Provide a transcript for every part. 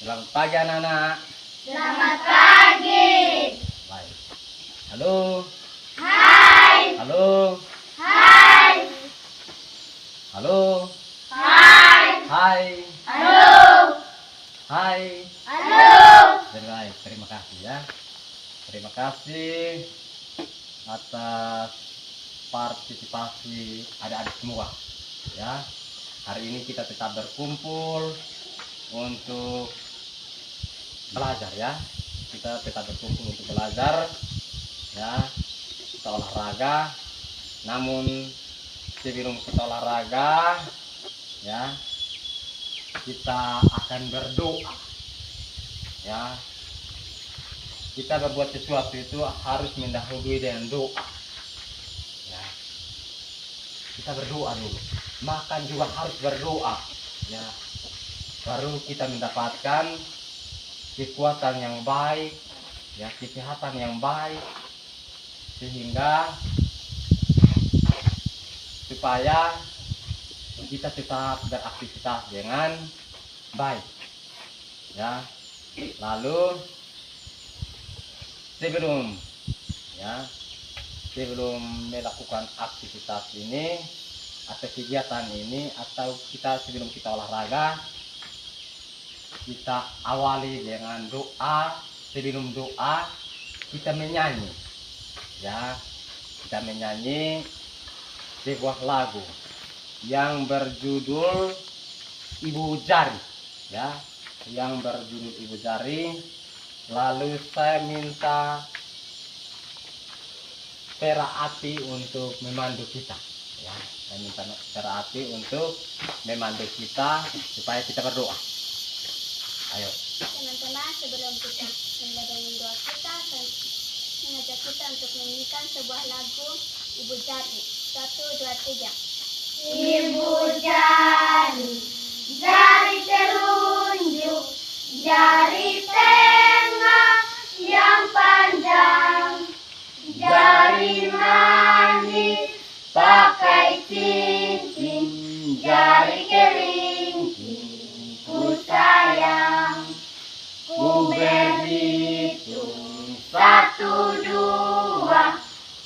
Selamat pagi anak-anak. Selamat pagi. Baik. Halo. Hai. Halo. Hai. Halo. Hai. Hai. Halo. Hai. Halo. Baik, terima kasih ya. Terima kasih atas partisipasi adik-adik semua. Ya. Hari ini kita tetap berkumpul untuk belajar ya. Kita tetap berkumpul untuk belajar ya. Kita olahraga. Namun sebelum kita olahraga ya, kita akan berdoa ya. Kita berbuat sesuatu itu harus mendahului dengan doa ya. Kita berdoa dulu, makan juga harus berdoa ya, baru kita mendapatkan kekuatan yang baik ya, kesehatan yang baik, sehingga supaya kita tetap beraktivitas dengan baik ya. Lalu sebelum melakukan aktivitas ini atau kegiatan ini, atau sebelum kita olahraga, kita awali dengan doa. Sebelum doa kita menyanyi ya. Kita menyanyi sebuah lagu yang berjudul Ibu Jari ya, yang berjudul Ibu Jari. Lalu saya minta Peraati untuk memandu kita ya. Saya minta Peraati untuk memandu kita supaya kita berdoa. Ayo Teman-teman, sebelum kita mulai dengan doa kita, saya mengajak kita untuk menyanyikan sebuah lagu Ibu Jari. 1, 2, 3. Ibu jari, jari telunjuk, jari tengah yang panjang, jari manis pakai cincin, jari kelingking ku sayang. Ku berhitung 1, 2,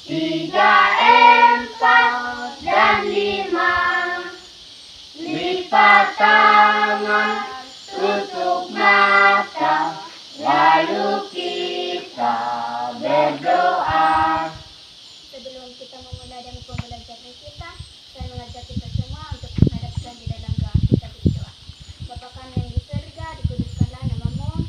3, 4 dan 5. Lipat tangan, tutup mata, lalu kita berdoa. Sebelum kita memulai dengan pembelajaran kita, saya mengajak kita semua untuk menghadapkan di dalam doa. Kita berdoa. Bapa kami yang di surga, dikuduskanlah namamu,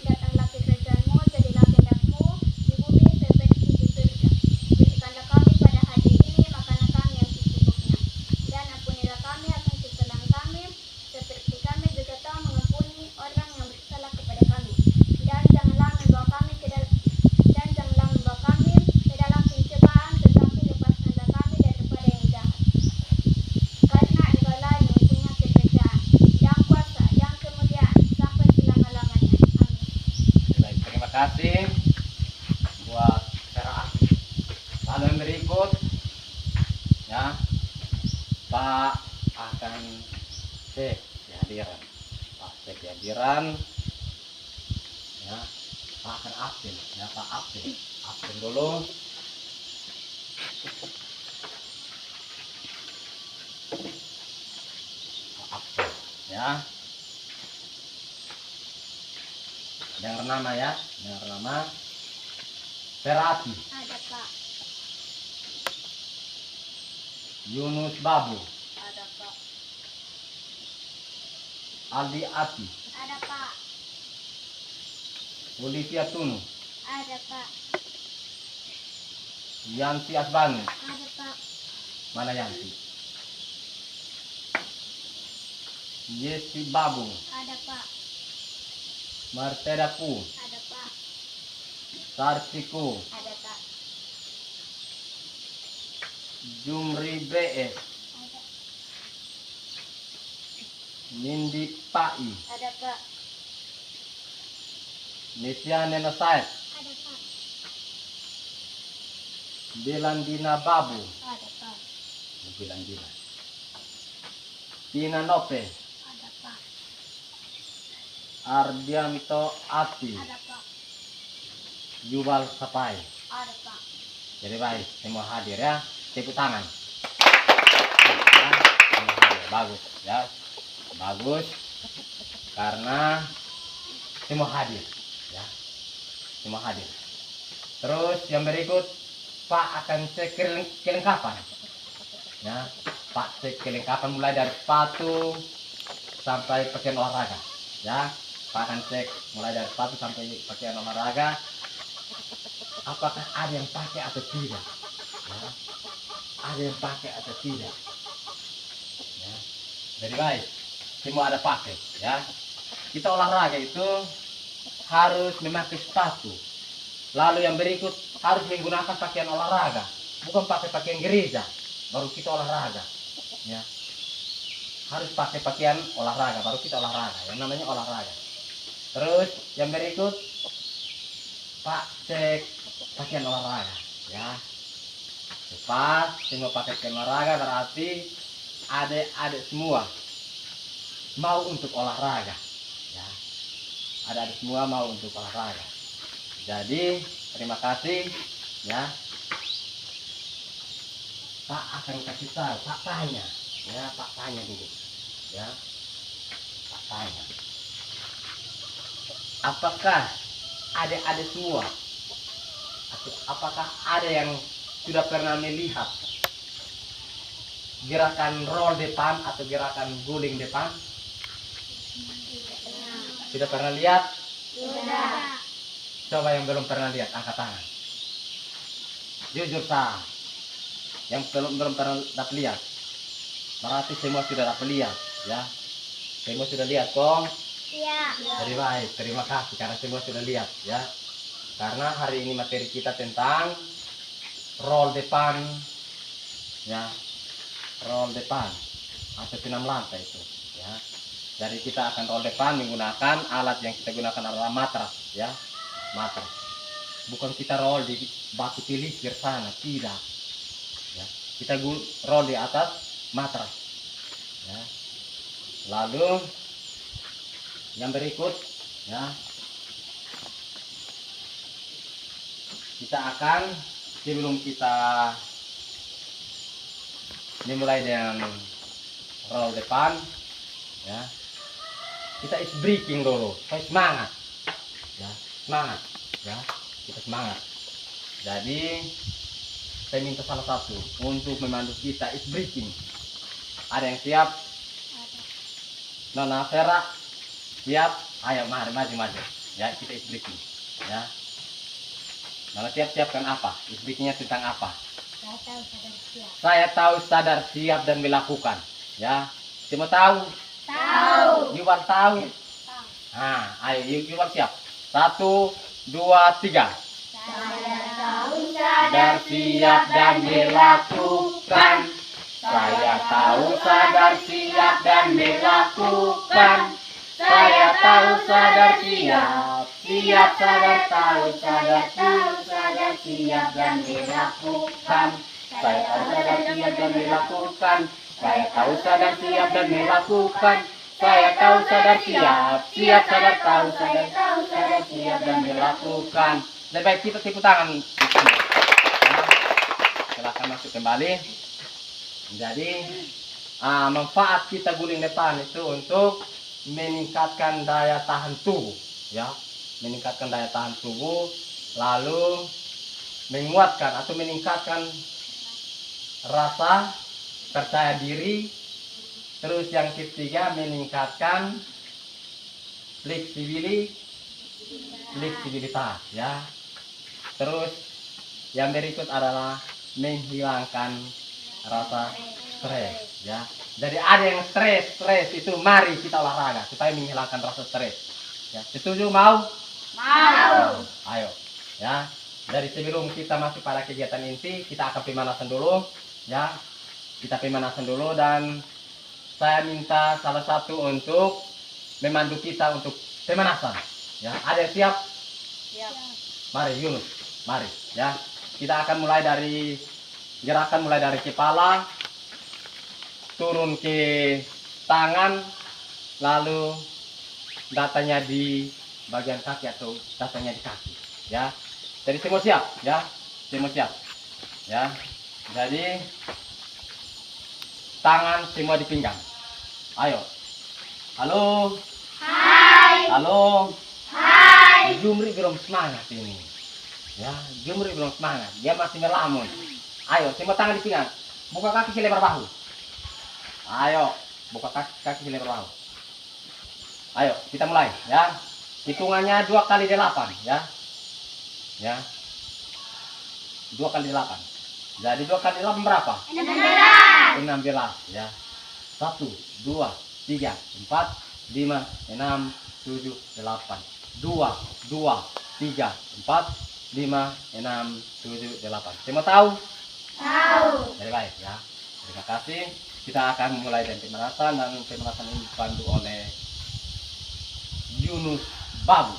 datanglah kerajaanmu, jadilah kehendakmu di bumi seperti di surga. Berikanlah kami pada hari ini makanan kami yang secukupnya, dan ampunilah kami akan kesalahan kami, seperti kami juga telah mengampuni orang yang bersalah kepada kami. Dan janganlah membawa kami ke dalam pencobaan, tetapi lepaskanlah kami daripada yang jahat. Karena Engkaulah yang punya kerajaan, yang kuasa, yang kemuliaan sampai selama-lamanya. Amin. baik, terima kasih buat Peraati. Lalu yang berikut ya, Pak akan cek kehadiran. Pak cek kehadiran ya. Pak akan absen ya. Pak absen dulu. Pak absen ya. Dengar nama ya, dengar nama. Peraati Ada Pak, Yunus Babu, ada Pak, Aldi Ati, ada Pak, Olivia Tunu, ada Pak, Yanti Asbanu. ada Pak, Mana Yanti? Yesi Babu, ada Pak, Martedaku, ada Pak, Sarsiku, ada Pak, Jumri BS, ada, Nindi Pai, ada Pak, Nesia Nena Said, ada Pak, Belandina Babu, ada Pak, Belandina, Tina Nope, ada Pak, Ardianto Ati, Ada Pak. Jubal Sapai. Ada Pak. Jadi baik, semua hadir ya. Tepuk tangan. Ya, semua hadir. Bagus ya. Bagus. Karena semua hadir ya. Semua hadir. Terus yang berikut Pak akan cek kelengkapan. Ya, Pak cek kelengkapan mulai dari sepatu sampai pakaian olahraga. Ya, Pak akan cek mulai dari sepatu sampai pakaian olahraga. Apakah ada yang pakai atau tidak? Ya, ada yang pakai atau tidak? Ya, jadi baik. Semua ada pakai. Ya, kita olahraga itu harus memakai sepatu. Lalu yang berikut harus menggunakan pakaian olahraga, bukan pakai pakaian gereja. Baru kita olahraga. Ya, harus pakai pakaian olahraga, baru kita olahraga. Yang namanya olahraga. Terus yang berikut Pak cek pakaian olahraga. Ya, pas semua pakai pakaian olahraga berarti adik-adik semua mau untuk olahraga. Ya, adik-adik semua mau untuk olahraga. Jadi terima kasih ya. Pak akan kasih tahu, Pak tanya ya, Pak tanya dulu ya. Pak tanya, apakah adik-adik semua atau apakah ada yang sudah pernah melihat gerakan roll depan atau gerakan guling depan? Sudah pernah lihat? Sudah. Coba yang belum pernah lihat angkat tangan. Jujur sah. Yang belum pernah dapat lihat. Berarti semua sudah dapat lihat, ya. Semua sudah lihat, kong. Iya. Jadi baik, terima kasih karena semua sudah lihat, ya. Karena hari ini materi kita tentang roll depan, ya. Roll depan atau senam lantai itu, ya. Jadi kita akan roll depan menggunakan alat yang kita gunakan adalah matras, ya. Matras. Bukan kita roll di batu pilisir sana, tidak. Ya. Kita roll di atas matras. Ya. Lalu yang berikut, ya, kita akan sebelum kita dimulai dengan roll depan, ya, kita is breaking dulu, supaya semangat, ya, semangat, ya, kita semangat. Jadi saya minta salah satu untuk memandu kita is breaking. Ada yang siap? Nona Vera siap? Ayo mari maju. Ya, kita is breaking. Ya. Nona siapkan apa? Is breakingnya tentang apa? Saya tahu, sadar, siap dan melakukan. Ya. Semua tahu? Tahu. Yuval tahu? Nah, ayo Yuval siap. 1, 2, 3. Saya tahu, Sadar, siap dan melakukan. Saya tahu, sadar, siap dan melakukan. Saya tahu, sadar, siap. Siap, sadar, tahu, sadar, siap dan melakukan. Saya tahu, sadar, siap dan melakukan. Saya tahu, sadar, siap dan melakukan. Saya tahu, sadar, siap. Siap, sadar, tahu, sadar, siap dan melakukan. Lebih baik kita tepuk tangan. Ya. Silahkan masuk kembali. Jadi manfaat kita guling depan itu untuk meningkatkan daya tahan tubuh, ya, meningkatkan daya tahan tubuh, lalu menguatkan atau meningkatkan rasa percaya diri. Terus yang ketiga meningkatkan fleksibilitas, ya. Terus yang berikut adalah menghilangkan rasa stres, ya. Jadi ada yang stres itu, mari kita olahraga supaya menghilangkan rasa stres. Ya, setuju? Mau? Mau. Ayo, ya. Dari sebelum kita masuk pada kegiatan inti, kita akan pemanasan dulu, ya. Kita pemanasan dulu dan saya minta salah satu untuk memandu kita untuk pemanasan. Ya, ada yang siap? Siap. Mari Yunus, mari, ya. Kita akan mulai dari gerakan mulai dari kepala turun ke tangan, lalu datanya di bagian kaki atau datanya di kaki, ya. Jadi semua siap, ya. Semua siap, ya. Jadi tangan semua di pinggang. Ayo. Halo. Hai. Halo. Hai. Jumri belum semangat ini. Ya, Jumri belum semangat. Dia masih melamun. Ayo, semua tangan di pinggang. Buka kaki selebar bahu. Ayo, buka kaki selebar bahu. Ayo, kita mulai, ya. Hitungannya 2 kali 8, ya. Ya. 2 kali 8. Jadi 2 kali 8 berapa? 16. 16, ya. 1, 2, 3, 4, 5, 6, 7, 8. 2, 2, 3, 4, 5, 6, 7, 8. Semua tahu? Tahu. Jadi baik, ya. Terima kasih. Kita akan mulai dari pemanasan, dan pemanasan ini dipandu oleh Yunus Babu.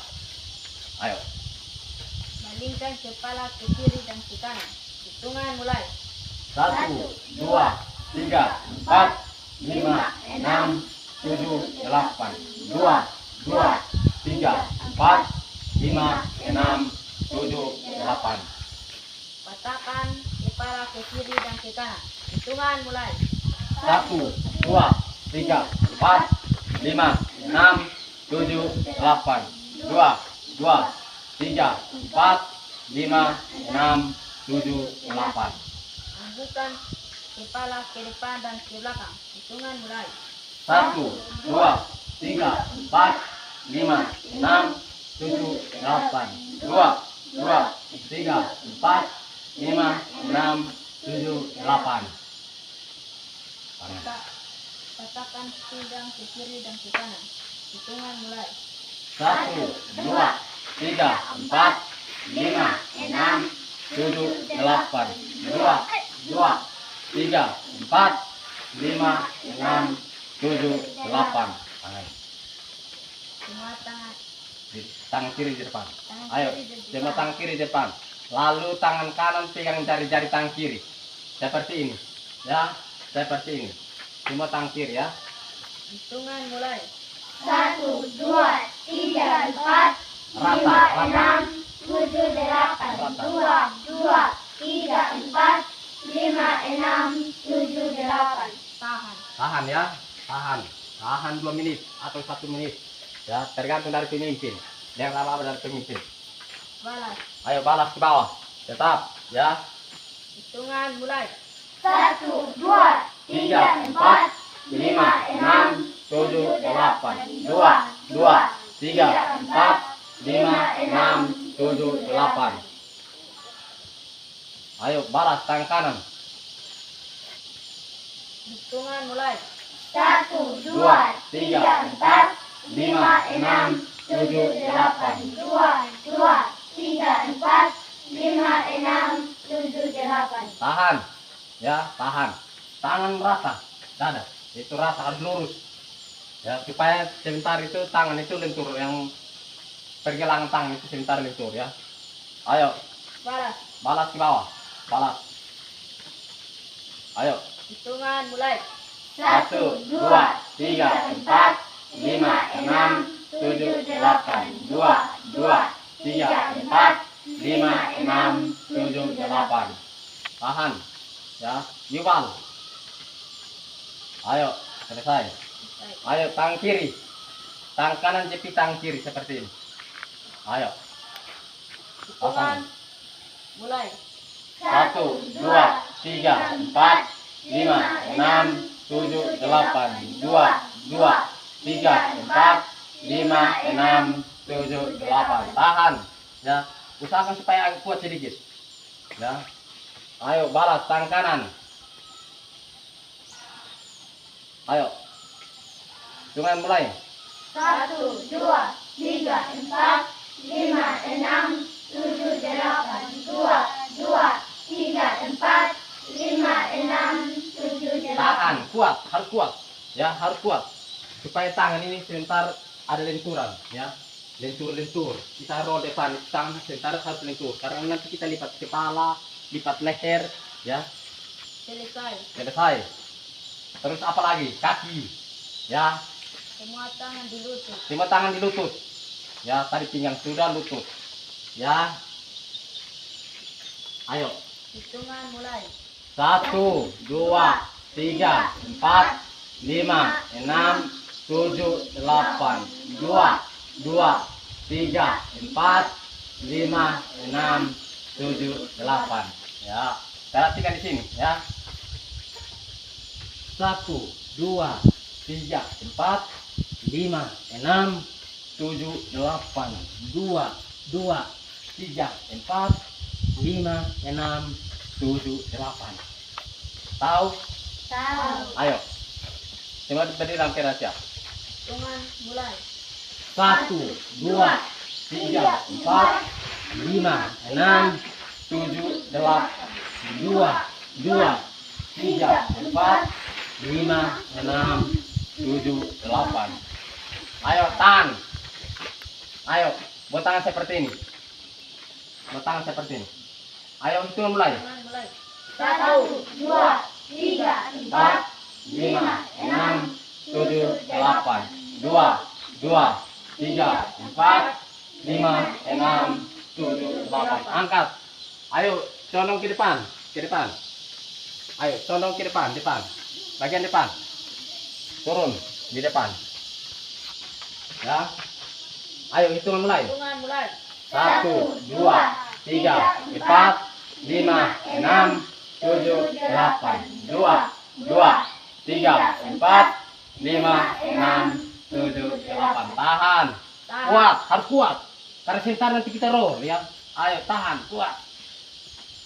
Ayo. Malingkan kepala ke kiri dan ke kanan. Hitungan mulai. 1, 2, 3, 4, 5, 6, 7, 8. 2, 2, 3, 4, 5, 6, 7, 8. Patahkan kepala ke kiri dan ke kanan. Hitungan mulai. 1, 2, 3, 4, 5, 6, 7, 8. 2, 2, 3, 4, 5, 6, 7, 8. Anggukan kepala ke depan dan ke belakang. Hitungan mulai. 1, 2, 3, 4, 5, 6, 7, 8. 2, 2, 3, 4, 5, 6, 7, 8. Patahkan pinggang ke kiri dan ke kanan. Hitungan mulai. 1, 2, 3, 4, 5, 6, 7, 8. 2, 2, 3, 4, 5, 6, 7, 8. Semua tangan. Tangan kiri di depan. Tangan Ayo, kiri di semua depan. tangan kiri di depan. Lalu tangan kanan pegang jari-jari tangan kiri. Seperti ini. Ya, seperti ini. Semua tangan kiri, ya. Hitungan mulai. 1, 2, 3, 4, Rata, 5, rata. 6, 7, 8. 2, 2, 3, 4, 5, 6, 7, 8. Tahan. Tahan, ya. Tahan. Tahan 2 menit atau 1 menit. Ya, tergantung dari pemimpin. Yang lama dari pemimpin. Balas. Ayo balas ke bawah. Tetap, ya. Hitungan mulai. 1, 2, 3, 4, 5, 6, 7, 8. 2, 2, 3, 4, 5, 6, 7, 8. Ayo balas tangan kanan. Hitungan mulai. 1, 2, 3, 4, 5, 6, 7, 8. 2, 2, 3, 4, 5, 6, 7, 8. Tahan. Ya, tahan. Tangan rata. Dada. Itu rata, harus lurus. Ya, supaya sebentar itu tangan itu lentur, yang pergelangan tangan itu sebentar lentur, ya. Ayo, Balas. balas ke bawah. Balas. Ayo. Hitungan mulai. 1, 2, 3, 4, 5, 6, 7, 8. 2, 2, 3, 4, 5, 6, 7, 8. Tahan. Ya, yubal. Ayo, selesai. Ayo, tangan kiri. Tangan kanan jepit tangan kiri seperti ini. Ayo. Hitungan mulai. 1, 2, 3, 4, 5, 6, 7, 8. 2, 2, 3, 4, 5, 6, 7, 8. Tahan. Ya, usahakan supaya agak kuat sedikit. Ya. Ayo balas tangan kanan. Ayo. Hitungan mulai. 1, 2, 3, 4, 5, 6, 7, 8. 2, 2, 3, 4, 5, 6, 7, 8. Tahan, kuat, harus kuat. Ya, harus kuat. Supaya tangan ini sebentar ada lenturan, ya. Lentur-lentur. Kita roll depan, tangan sebentar harus lentur. Karena nanti kita lipat kepala, lipat leher, ya. Selesai. Selesai. Terus apa lagi? Kaki. Ya. Semua tangan di lutut. Semua tangan di lutut. Ya, tadi pinggang sudah, lutut. Ya. Ayo. Hitungan mulai. 1, 2, 3, 4, 5, 6, 7, 8. 2, 2, 3, 4, 5, 6, 7, 8. Ya, perhatikan di sini ya. 1, 2, 3, 4, 5, 6, 7, 8. 2, 2, 3, 4, 5, 6, 7, 8. Tahu? Tahu. Ayo. Coba berdiri dalam kira siap. Hitungan mulai. 1, 2, 3, 4, 5, 6, 7, 8. 2, 2, 3, 4, 5, 6, 7, 8. Ayo, tahan. Ayo, buat tangan seperti ini. Buat tangan seperti ini. Ayo, hitungan mulai. Hitungan mulai. 1, 2, 3, 4, 5, 6, 7, 8. 2, 2, 3, 4, 5, 6, 7, 8. Angkat. Ayo, condong ke depan. Ke depan. Ayo, condong ke depan. Depan. Bagian depan. Turun di depan. Ya. Ayo, hitungan mulai. Hitungan mulai. 1, 2, 3, 4, 5, 6, 7, 8. 2, 2, 3, 4, 5, 6, 7, 8. Tahan. Kuat, harus kuat. Karena sebentar nanti kita roll ya. Ayo, tahan, kuat.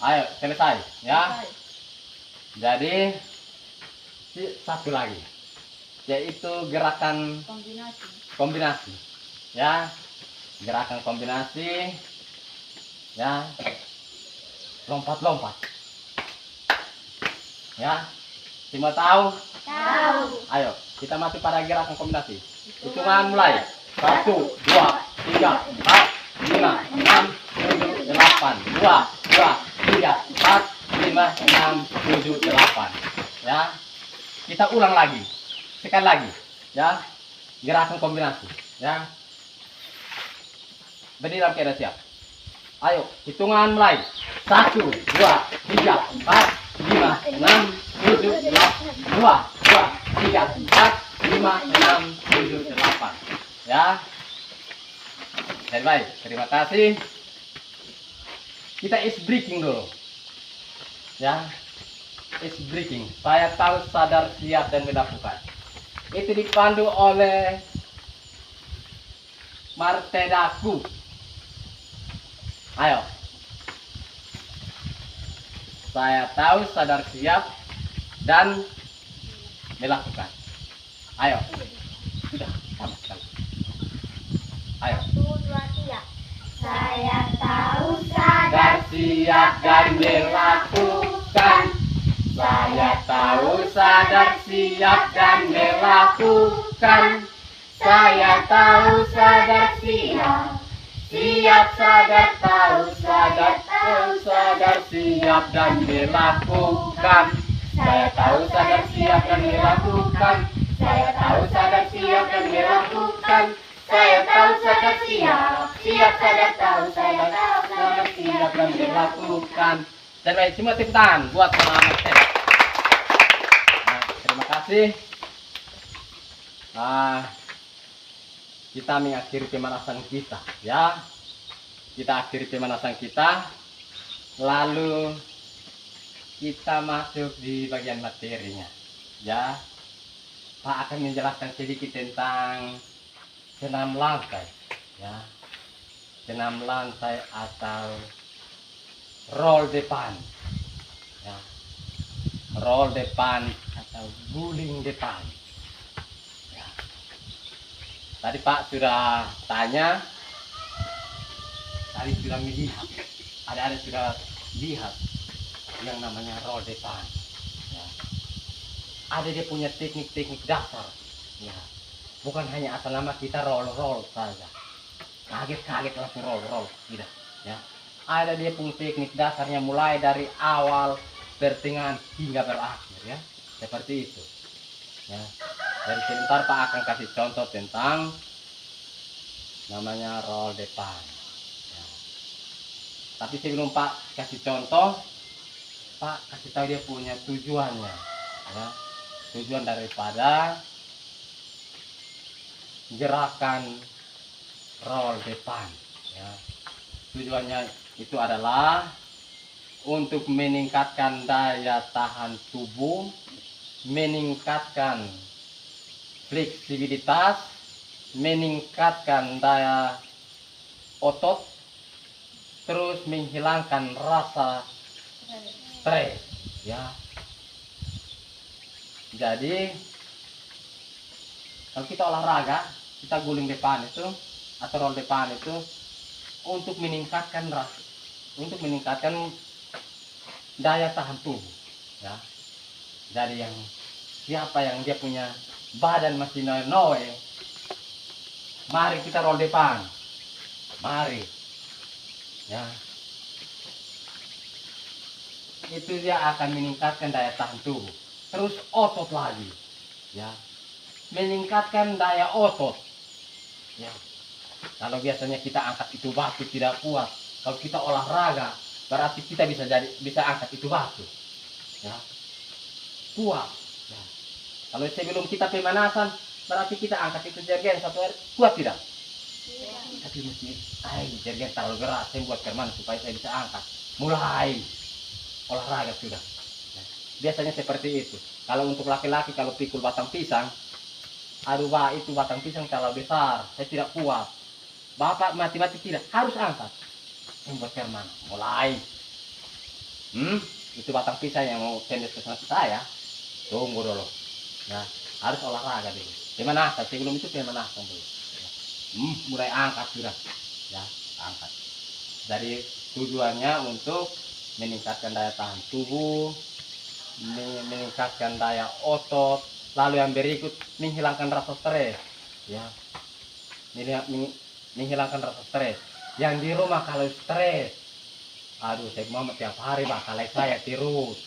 Ayo, selesai ya. Jadi satu lagi, yaitu gerakan Kombinasi. kombinasi. Ya, gerakan kombinasi. Ya, lompat-lompat. Ya, semua tahu? Tahu. Ayo, kita masuk pada gerakan kombinasi. Hitungan mulai. 1, 2, 3, 4, 5, 6, 7, 8. 2, 2, 3, 4, 5, 6, 7, 8. Ya, kita ulang lagi. Sekali lagi. Ya, gerakan kombinasi. Ya, berdiri dalam keadaan siap. Ayo, hitungan mulai. 1, 2, 3, 4, 5, 6, 7, 8. 2, 2, 3, 4, 5, 6, 7, 8. Ya. Baik, terima kasih. Kita is breaking dulu. Ya. Is breaking. Saya tahu, sadar, siap, dan melakukan. Itu dipandu oleh Martedaku. Ayo. Saya tahu, sadar, siap, dan melakukan. Ayo. Sudah, sama sekali. Ayo. 1, 2, 3. Saya tahu, Sadar, siap, dan melakukan. Saya tahu, sadar, siap, dan melakukan. Saya tahu, sadar, siap. Siap, sadar, tahu, sadar, siap, dan melakukan. Saya tahu, sadar, siap, dan melakukan. Saya tahu, sadar, siap, dan melakukan. Saya tahu, sadar, siap, sadar, tahu, sadar, siap, dan melakukan. Dan baik, semua tepuk tangan buat selamat saya. Nah, terima kasih. Kita mengakhiri pemanasan kita, ya. Kita akhiri pemanasan kita, lalu kita masuk di bagian materinya, ya. Pak akan menjelaskan sedikit tentang senam lantai, ya. Senam lantai atau roll depan, ya. Roll depan atau guling depan. Tadi Pak sudah tanya, tadi sudah melihat, ada sudah lihat yang namanya roll depan. Ya. Ada dia punya teknik-teknik dasar. Ya. Bukan hanya asal nama kita roll saja. Kaget langsung roll, tidak. Ya. Ada dia punya teknik dasarnya mulai dari awal, pertengahan hingga berakhir, ya. Seperti itu. Ya. Jadi sebentar Pak akan kasih contoh tentang namanya roll depan. Ya. Tapi sebelum Pak kasih contoh, Pak kasih tahu dia punya tujuannya. Ya. Tujuan daripada gerakan roll depan. Ya. Tujuannya itu adalah untuk meningkatkan daya tahan tubuh, meningkatkan fleksibilitas, meningkatkan daya otot, terus menghilangkan rasa stres. Ya. Jadi kalau kita olahraga, kita guling depan itu atau roll depan itu untuk meningkatkan daya tahan tubuh. Ya. Jadi siapa yang dia punya badan masih noe, mari kita roll depan, mari. Ya. Itu dia akan meningkatkan daya tahan tubuh. Terus otot lagi. Ya. Meningkatkan daya otot. Ya. Kalau biasanya kita angkat itu batu tidak kuat, kalau kita olahraga berarti kita bisa angkat itu batu. Ya. Kuat. Ya. Kalau sebelum kita pemanasan berarti kita angkat itu jergen satu hari, kuat tidak? Tapi mesti jergen terlalu berat, saya buat kerman supaya saya bisa angkat. Mulai olahraga sudah. Ya. Biasanya seperti itu. Kalau untuk laki-laki kalau pikul batang pisang, aduh Pak, itu batang pisang terlalu besar, saya tidak kuat. Bapak mati-mati tidak, harus angkat. Membuat firman, mulai. Itu batang pisang yang mau tendes ke saya, tunggu dulu. Ya, harus olahraga dulu. Pemanasan, sebelum itu pemanasan dulu. Ya. Mulai angkat sudah. Ya, angkat. Jadi tujuannya untuk meningkatkan daya tahan tubuh, meningkatkan daya otot, lalu yang berikut menghilangkan rasa stres. Ya. Menghilangkan rasa stres. Yang di rumah kalau stres, aduh saya mau tiap hari bakalai saya terus,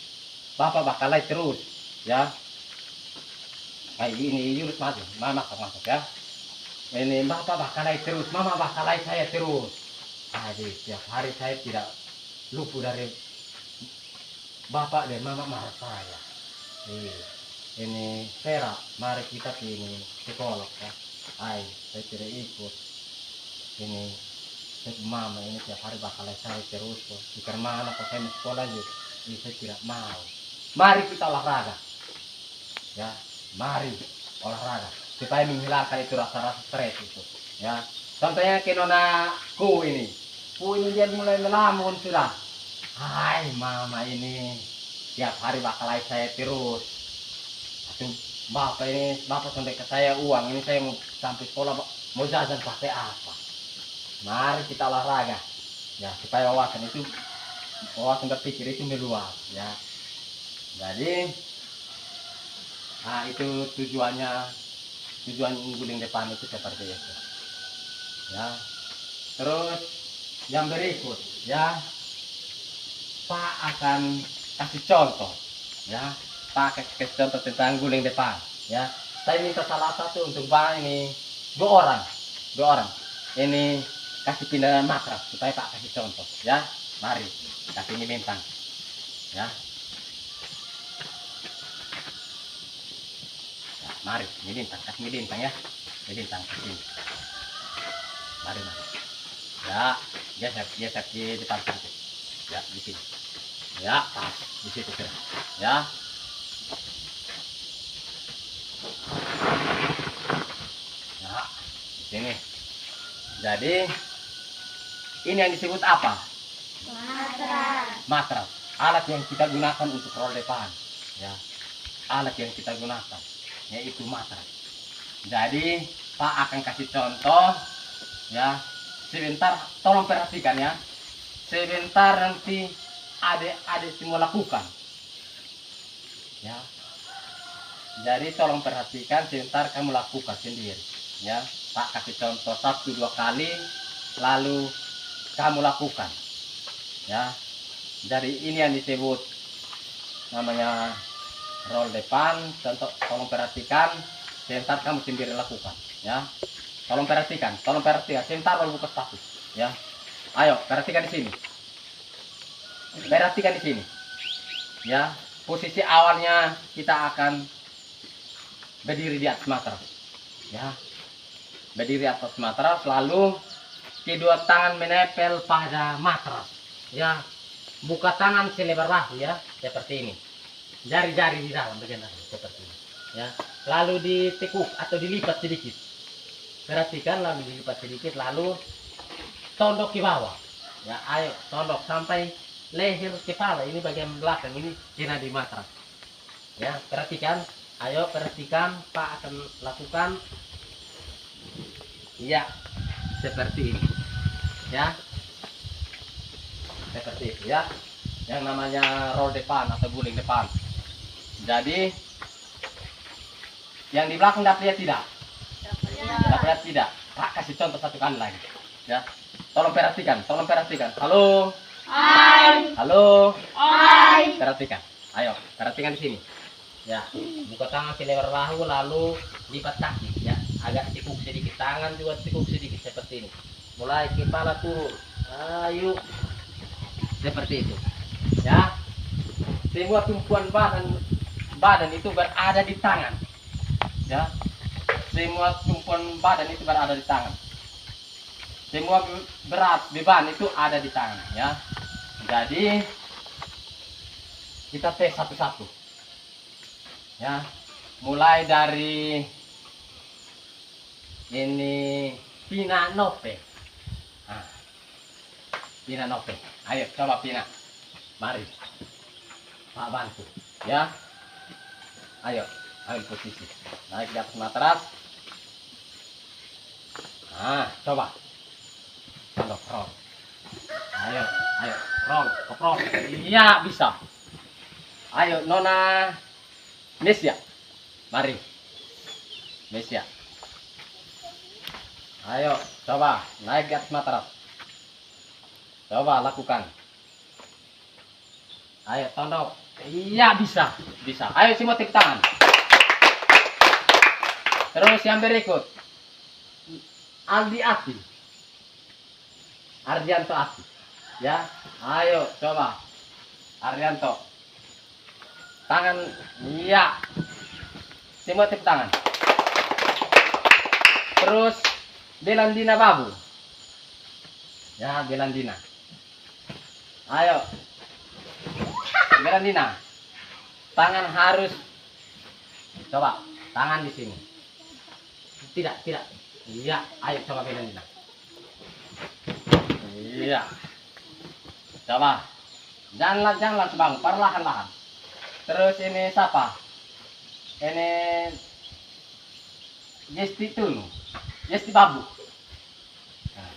bapak bakalai terus, ya. Kayak ini Yunus maju, mama masuk ya. Ini bapak bakalai terus, mama bakalai saya terus. Aduh tiap hari saya tidak luput dari bapak dan mama marah saya. Ini Vera, mari kita ke ini psikolog ya. Saya tidak ikut. Ini mama ini tiap hari bakal saya terus kok. Pikir mana kok saya sekolah juga. Ini saya tidak mau. Mari kita olahraga. Ya, mari olahraga supaya menghilangkan itu rasa-rasa stres itu. Ya, contohnya ke nona ku ini dia mulai melamun sudah. Hai mama ini tiap hari bakal saya terus. Aduh, bapak sampai ke saya uang ini saya mau sampai sekolah mau jajan pakai apa? Mari kita olahraga ya supaya wawasan berpikir itu meluas ya. Jadi itu tujuan guling depan itu seperti itu ya. Terus yang berikut ya, Pak akan kasih contoh ya. Pak kasih contoh tentang guling depan ya. Saya minta salah satu untuk Pak ini dua orang ini kasih pindahan matras supaya Pak kasih contoh ya. Mari kasih bintang ya. Ya mari bintang, kasih bintang ya. Bintang kasih. Mari. Ya, geser di depan sedikit. Ya, di sini. Ya, pas di situ sudah. Ya. Ya, di sini. Jadi ini yang disebut apa? Matras. Alat yang kita gunakan untuk roll depan. Ya. Alat yang kita gunakan yaitu matras. Jadi Pak akan kasih contoh ya. Sebentar tolong perhatikan ya. Sebentar nanti adik-adik semua lakukan. Ya. Jadi tolong perhatikan, sebentar kamu lakukan sendiri ya. Pak kasih contoh 1-2 kali lalu kamu lakukan ya. Jadi ini yang disebut namanya roll depan. Contoh, tolong perhatikan Sebentar kamu sendiri lakukan, ya. Tolong perhatikan. Sebentar baru buka status, ya. Ayo, perhatikan di sini. Perhatikan di sini. Ya, posisi awalnya kita akan berdiri di atas matras. Ya. Berdiri di atas matras, lalu kedua tangan menempel pada matras. Ya. Buka tangan selebar bahu, ya, seperti ini. Jari-jari di dalam bagian dalam seperti ini, ya. Lalu ditekuk atau dilipat sedikit. Perhatikan, lalu dilipat sedikit, lalu tondok ke bawah. Ya, ayo tondok sampai leher kepala, ini bagian belakang ini kena di matras. Ya, perhatikan. Ayo perhatikan, Pak akan lakukan. Ya, seperti ini. Ya. Seperti itu, ya. Yang namanya roll depan atau guling depan. Jadi yang di belakang dapat lihat tidak? Dapat lihat tidak? Pak kasih contoh satu kali lagi. Ya. Tolong perhatikan. Halo. Hai. Halo. Hai. Perhatikan. Ayo, perhatikan di sini. Ya, buka tangan selebar bahu lalu lipat kaki, ya. Agak tekuk sedikit, tangan juga tekuk sedikit seperti ini. Mulai kepala turun. Ayo. Seperti itu. Ya. Semua tumpuan badan itu berada di tangan. Ya. Semua tumpuan badan itu berada di tangan. Semua berat beban itu ada di tangan, ya. Jadi kita tes satu-satu. Ya. Mulai dari ini Pina Nope. Nah. Pina Nope. Ayo coba Pina. Mari. Pak bantu, ya. Ayo, ambil posisi. Naik di atas matras. Nah, coba. Tolong roll. Ayo, roll, roll. Iya, bisa. Ayo, Nona Nesia. Mari. Nesia. Ayo, coba naik di atas matras. Coba lakukan. Ayo, tondok. Iya, bisa. Ayo semua tepuk tangan. Terus yang berikut. Aldi Ati. Ardianto Ati. Ya. Ayo, coba. Ardianto. Tangan. Iya. Semua tepuk tangan. Terus Belandina Babu. Ya, Belandina. Ayo. Belandina. Tangan harus coba, tangan di sini. Tidak. Iya, ayo coba Belandina. Iya. Coba. Jangan langsung bangun, perlahan-lahan. Terus ini siapa? Ini Yesti Tunu. Yesti Babu. Nah.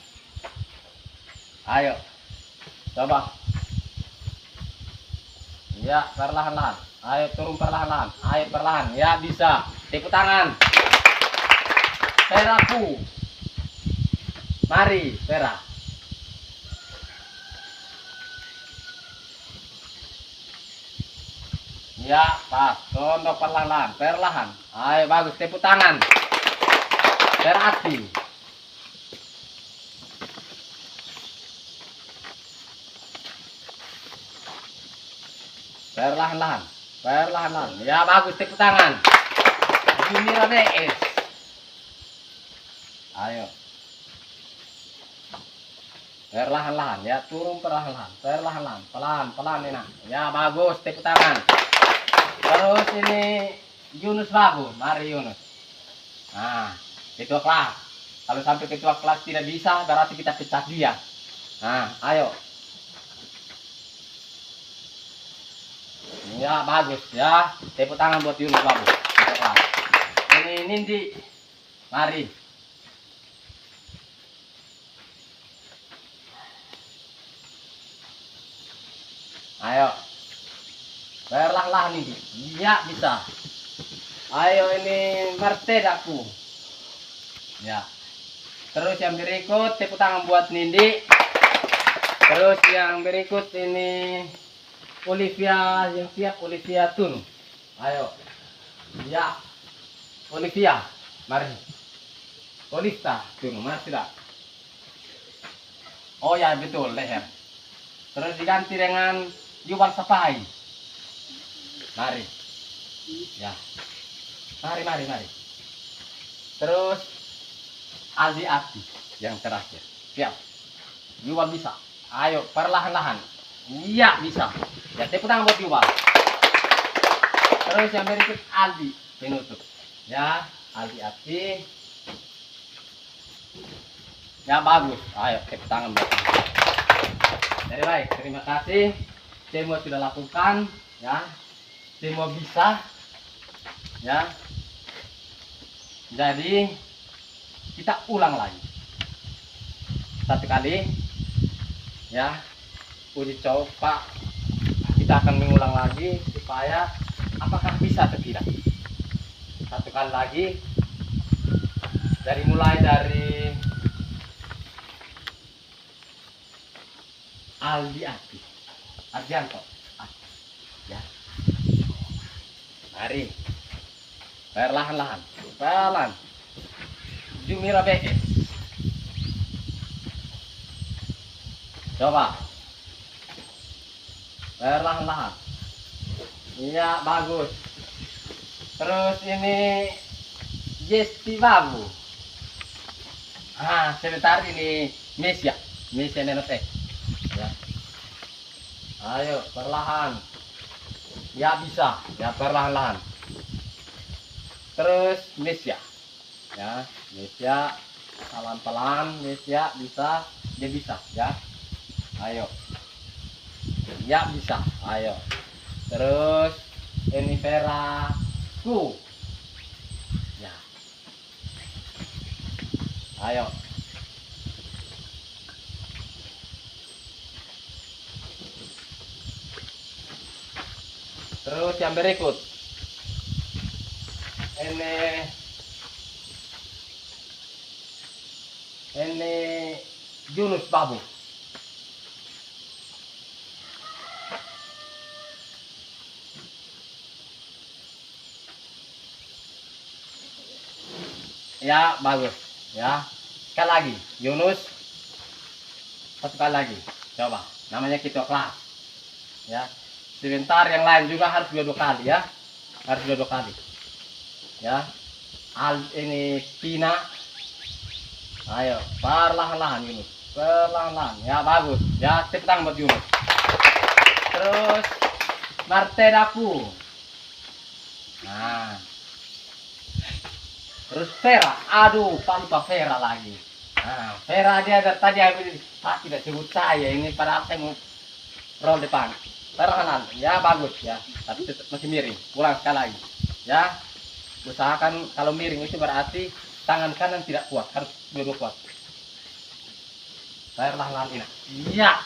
Ayo. Coba. Ya, perlahan-lahan. Ayo turun perlahan-lahan. Ayo perlahan. Ya, bisa. Tepuk tangan. Peraku. Mari, Pera. Ya, pas. Tondok perlahan-lahan. Perlahan. Ayo, bagus. Tepuk tangan. Berarti. Perlahan-lahan. Ya, bagus. Tepuk tangan. Jumira DS. Ayo. Perlahan-lahan. Ya, turun perlahan-lahan. Pelan-pelan enak. Ya, bagus. Tepuk tangan. Terus ini Yunus Babu. Mari Yunus. Nah, ketua kelas. Kalau sampai ketua kelas tidak bisa, berarti kita pecat dia. Nah, ayo. Ya, bagus ya. Tepuk tangan buat Yunus Babu. Ketua kelas. Ini Nindi. Mari. Ayo. Perlahan-lahan Nindi. Iya, bisa. Ayo ini Mertedaku. Ya. Terus yang berikut tepuk tangan buat Nindi. Terus yang berikut ini Olivia yang siap, Olivia Tun. Ayo. Ya. Olivia, mari. Olista, tunggu, mari tidak. Oh ya betul, leher. Terus diganti dengan Yuval Sapai. Mari. Ya. Mari. Terus Aldi Ati yang terakhir. Siap. Yuval bisa. Ayo, perlahan-lahan. Iya, bisa. Ya, tepuk tangan buat Yuval. Terus yang berikut Aldi penutup. Ya, Aldi Ati. Ya, bagus. Ayo, tepuk tangan buat Aldi. Jadi baik, terima kasih. Semua sudah lakukan, ya. Semua bisa. Ya. Jadi kita ulang lagi. Satu kali. Ya. Uji coba. Kita akan mengulang lagi supaya apakah bisa atau tidak. Satu kali lagi. Mulai dari Aldi Ati. Ardianto. Ya. Mari. Perlahan-lahan. Pelan. Jumira BS. Coba. Perlahan-lahan. Iya, bagus. Terus ini Jesti Babu. Sebentar ini Mesia Nenotek. Ya. Ayo, perlahan. Ya bisa, ya perlahan-lahan. Terus Mesia. Ya, Mesia pelan-pelan, Mesia bisa, dia bisa, ya. Ayo. Ya bisa, ayo. Terus ini Vera Ku. Ya. Ayo. Terus yang berikut. Ini Yunus Babu. Ya, bagus. Ya. Sekali lagi, Yunus. Satu kali lagi. Coba. Namanya kita kelas. Ya. Sebentar yang lain juga harus dua kali ya. Harus dua kali. Ya. Ini Pina. Ayo, perlahan-lahan Yunus. Perlahan-lahan. Ya, bagus. Ya, tepuk tangan buat Yunus. Terus Martedaku. Nah. Terus Vera, aduh, lupa Vera lagi. Nah, Vera dia tadi aku tidak sebut saya ini padahal saya mau roll depan. Perlahan, ya bagus ya, tapi tetap masih miring. Ulang sekali lagi, ya. Usahakan kalau miring itu berarti tangan kanan tidak kuat, harus dua kuat. Perlahan ini. Iya.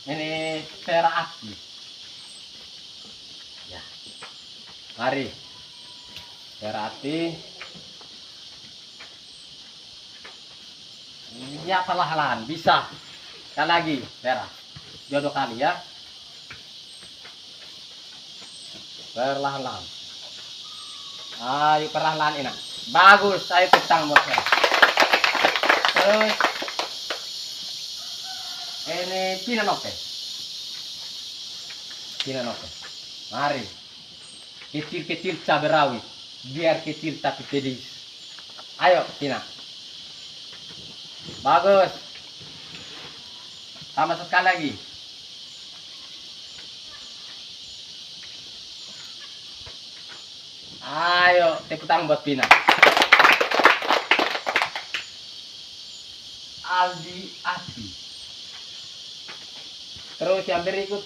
Ini Vera Aki. Ya. Mari. Berarti ya perlahan bisa. Sekali lagi Vera, dua kali ya. Perlahan-lahan. Ayo perlahan-lahan ini. Bagus, saya tentang buat Vera. Terus ini Pinanoke. Mari. Kecil-kecil cabai rawit. Biar kecil tapi pedis. Ayo, Tina. Bagus. Tambah sekali lagi. Ayo, tepuk tangan buat Pina. Aldi Ati. Terus yang berikut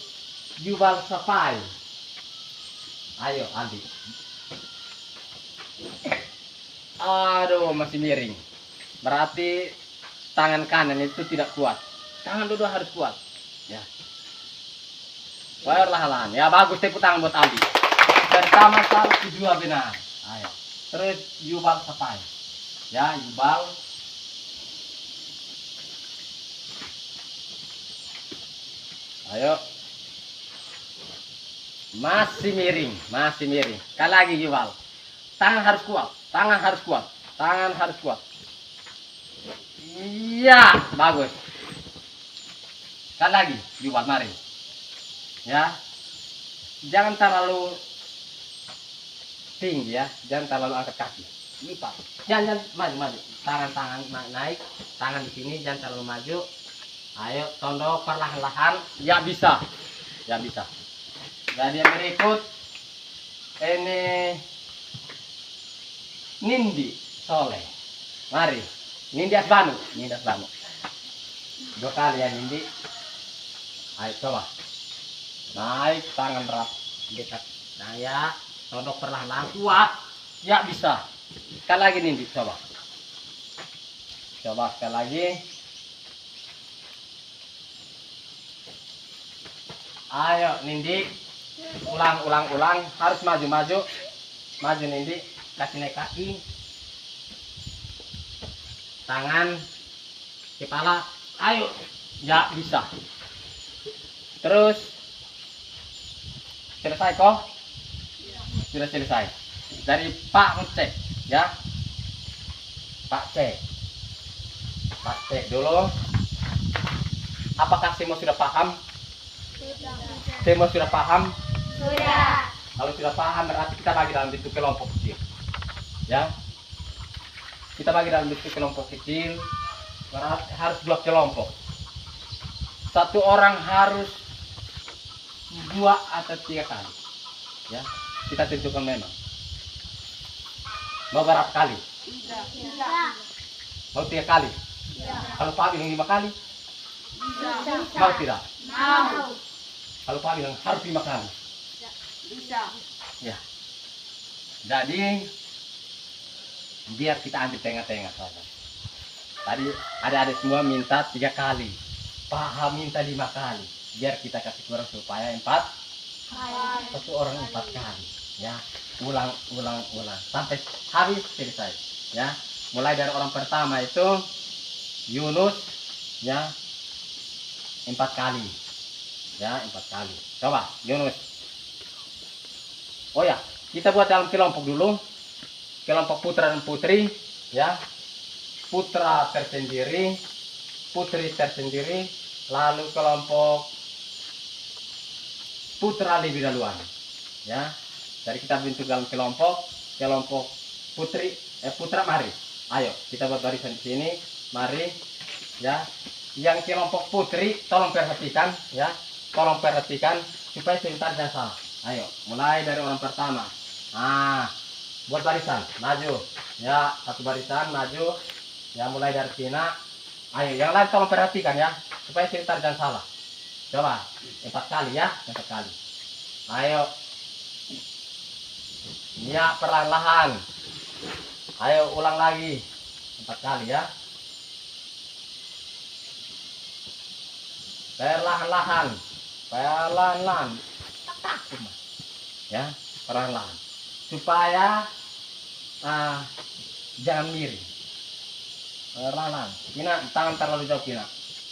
Yuval Sapai. Ayo, Aldi. Aduh, masih miring. Berarti tangan kanan itu tidak kuat. Tangan dua harus kuat. Ya. Perlahan-lahan. Ya bagus, tepuk tangan buat Aldi. Bersama salah kedua benar. Ayo. Terus Yuval Sapai. Ya, Yuval. Ayo. Masih miring. Sekali lagi Yuval. tangan harus kuat, tangan harus kuat, tangan harus kuat. Iya, bagus. Sekali lagi, Yuval, mari. Ya, jangan terlalu tinggi ya, jangan terlalu angkat kaki. Lipat. Jangan maju. Tangan naik, tangan di sini, jangan terlalu maju. Ayo, tondok perlahan-lahan. Ya bisa, ya bisa. Jadi yang berikut ini Nindi Soleh. Mari, Nindi Asbanu, 2 kali ya Nindi. Ayo coba. Naik, tangan rap dekat. Nah ya, tondok perlahan-lahan kuat. Ya bisa. Sekali lagi Nindi, coba. Coba sekali lagi. Ayo Nindi, ulang. Harus maju. Maju Nindi, kaki naik kaki. Tangan, kepala. Ayo, ya bisa. Terus selesai kok? Sudah selesai. Dari Pak ngecek ya. Pak cek dulu. Apakah semua sudah paham? Semua sudah paham? Sudah. Kalau sudah paham berarti kita bagi dalam bentuk kelompok kecil. Ya. Kita bagi dalam bentuk kelompok kecil. Berarti harus 2 kelompok. 1 orang harus 2 atau 3 kali. Ya. Kita tentukan memang. Mau berapa kali? 3. Mau 3 kali? Kalau Pak bilang 5 kali? Mau tidak? Mau. Kalau Pak bilang harus 5 kali? Bisa. Ya. Jadi biar kita ambil tengah-tengah saja. Tadi adik-adik semua minta 3 kali. Pak minta 5 kali. Biar kita kasih kurang supaya 4. 1 orang 4 kali. Ya. Ulang sampai habis selesai. Ya. Mulai dari orang pertama itu Yunus ya 4 kali. Ya, 4 kali. Coba Yunus. Oh ya, kita buat dalam kelompok dulu. Kelompok putra dan putri, ya. Putra tersendiri, putri tersendiri, lalu kelompok putra lebih duluan. Ya. Jadi kita bentuk dalam kelompok putri putra mari. Ayo, kita buat barisan di sini. Mari. Ya. Yang kelompok putri tolong perhatikan ya. Tolong perhatikan supaya sebentar jangan salah. Ayo, mulai dari orang pertama. Nah, buat barisan, maju. Ya, 1 barisan, maju. Ya, mulai dari Cina. Ayo, yang lain tolong perhatikan ya, supaya sebentar jangan salah. Coba, 4 kali ya, 4 kali. Ayo. Ya, perlahan-lahan. Ayo, ulang lagi. 4 kali ya. Perlahan-lahan. Ya, perlahan-lahan supaya jangan miring. Perlahan-lahan. Kina tangan terlalu jauh Kina.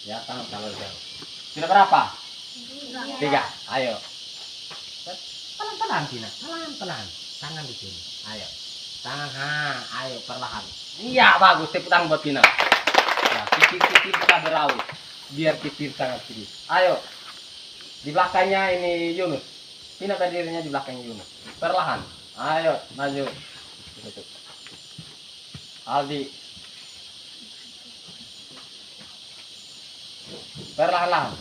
Ya, tangan terlalu jauh. Sudah berapa? 3. Ayo. Pelan-pelan Kina. Pelan-pelan. Tangan di sini. Ayo. Tangan ayo perlahan. Iya, bagus. Tepuk tangan buat Kina. Ya, kecil-kecil kita beraus. Biar kecil sangat sedikit. Ayo. Di belakangnya ini Yunus. Pina berdirinya di belakang Yunus. Perlahan. Ayo, maju. Aldi. Perlahan-lahan.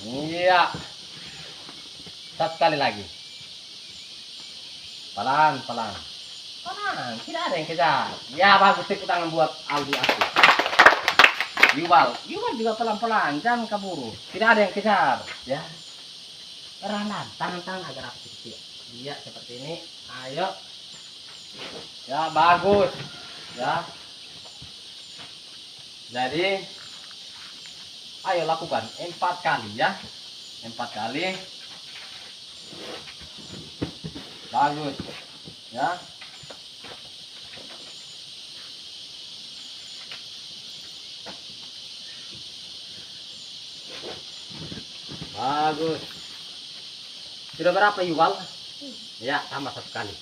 Iya. 1 kali lagi. Pelan-pelan. Tidak ada yang kejar. Ya, bagus. Tepuk tangan buat Aldi aku. Yuval juga pelan-pelan, jangan kabur. Tidak ada yang kejar, ya. Perlahan, tangan-tangan agar rapi sedikit. Iya, seperti ini. Ayo. Ya, bagus. Ya. Jadi, ayo lakukan 4 kali ya. 4 kali. Bagus. Ya. Bagus. Sudah berapa Yuval? Ya, tambah satu kali.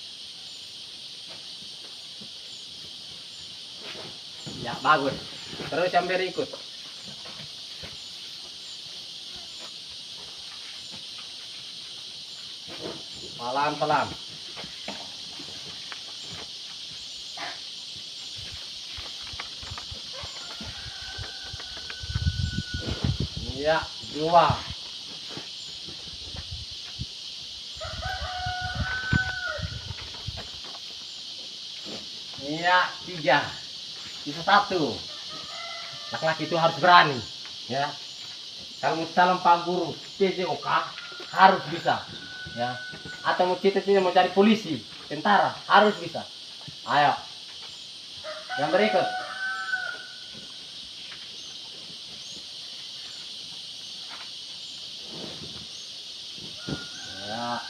Ya, bagus. Terus yang berikut. Pelan-pelan. Ya, 2. Iya, 3. Bisa 1. Laki-laki itu harus berani, ya. Kalau mau calon Pak Guru PJOK harus bisa, ya. Atau mau cita-cita mau cari polisi, tentara harus bisa. Ayo, yang berikut. Ya.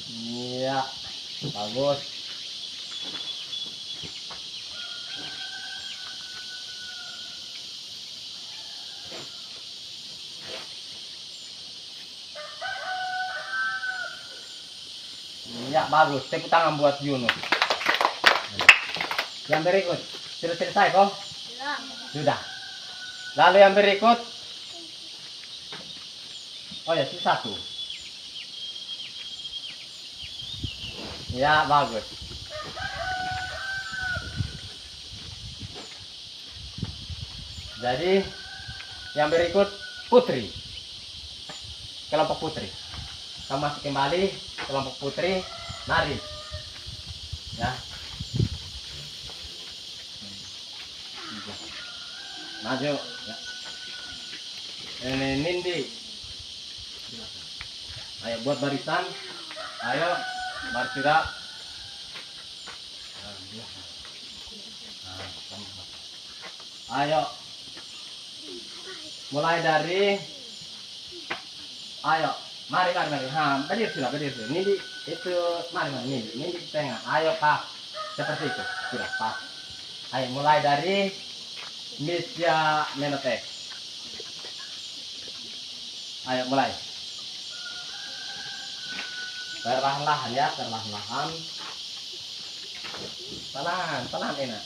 Iya, bagus. Iya, bagus. Tepuk tangan buat Yunus. Yang berikut, sudah selesai kok? Sudah. Lalu yang berikut. Oh ya, sisa 1. Ya, bagus. Jadi yang berikut putri. Kelompok putri. Kamu masuk kembali kelompok putri, mari. Ya. Maju, ya. Ini Nindi. Ayo buat barisan. Ayo, baris sudah. Ayo. Mulai dari ayo, mari. Berdiri sudah. Nindi itu mari Nindi di tengah. Ayo Pak. Seperti itu. Sudah, Pak. Ayo mulai dari Misya Menotek. Ayo mulai. Perlahan-lahan ya, perlahan-lahan. Pelan enak.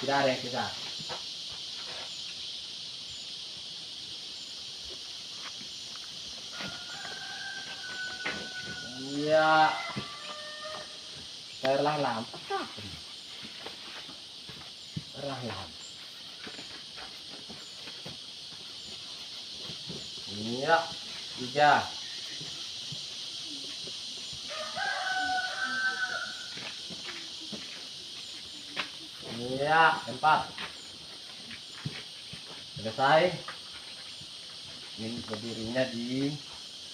Tidak ada yang susah. Iya. Perlahan-lahan. Perlahan-lahan. Iya. 3. Iya, 4. Selesai. Ini berdirinya di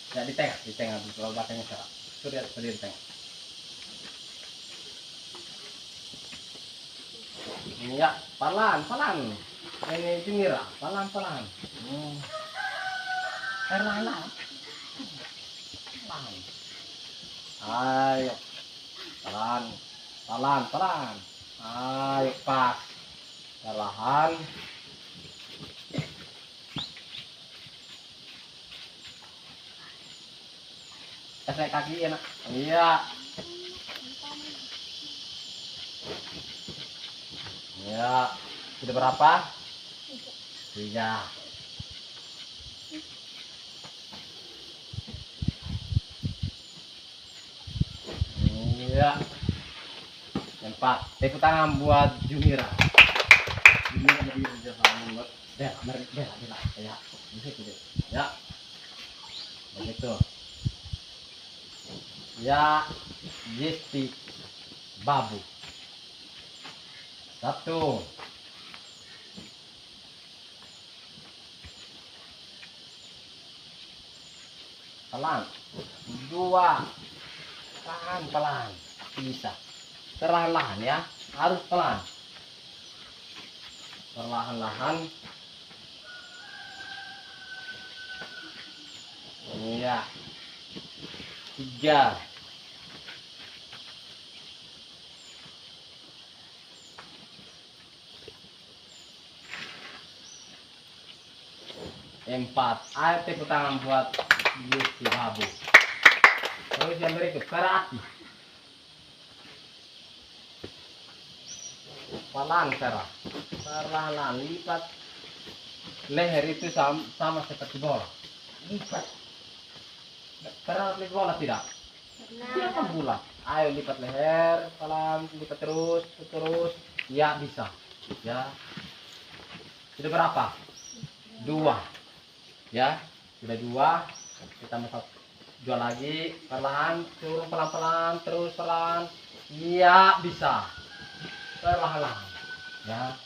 tengah di kalau belakangnya serap. Sudah berdiri di tengah. Iya, pelan. Ini Jumira, pelan. Pelan. Ayo, pelan. Ayo pas, perlahan. Naik kaki enak. Iya. Ya, sudah berapa? 3. Iya. 4. Tepuk tangan buat Jumira. Jumira berdiri di depan. Bela. Ya, begitu deh. Ya. Begitu. Ya, Yesti Babu. 1. Pelan. 2. Pelan. Bisa. Perlahan-lahan ya. Harus pelan. Perlahan-lahan. Iya. 3. 4. Ayo tepuk tangan buat Yusti Babu. Terus yang berikut Ferati. Pelan Vera. Perlahan lipat leher itu sama seperti bola. Lipat. Pernah lipat bola tidak? Dia kan bulat. Ayo lipat leher, pelan, lipat terus. Ya bisa. Ya. Sudah berapa? 2. Ya, sudah 2. Kita mau 2 lagi. Perlahan, turun pelan-pelan, terus pelan. Ya bisa. Perlahan-lahan. Ya.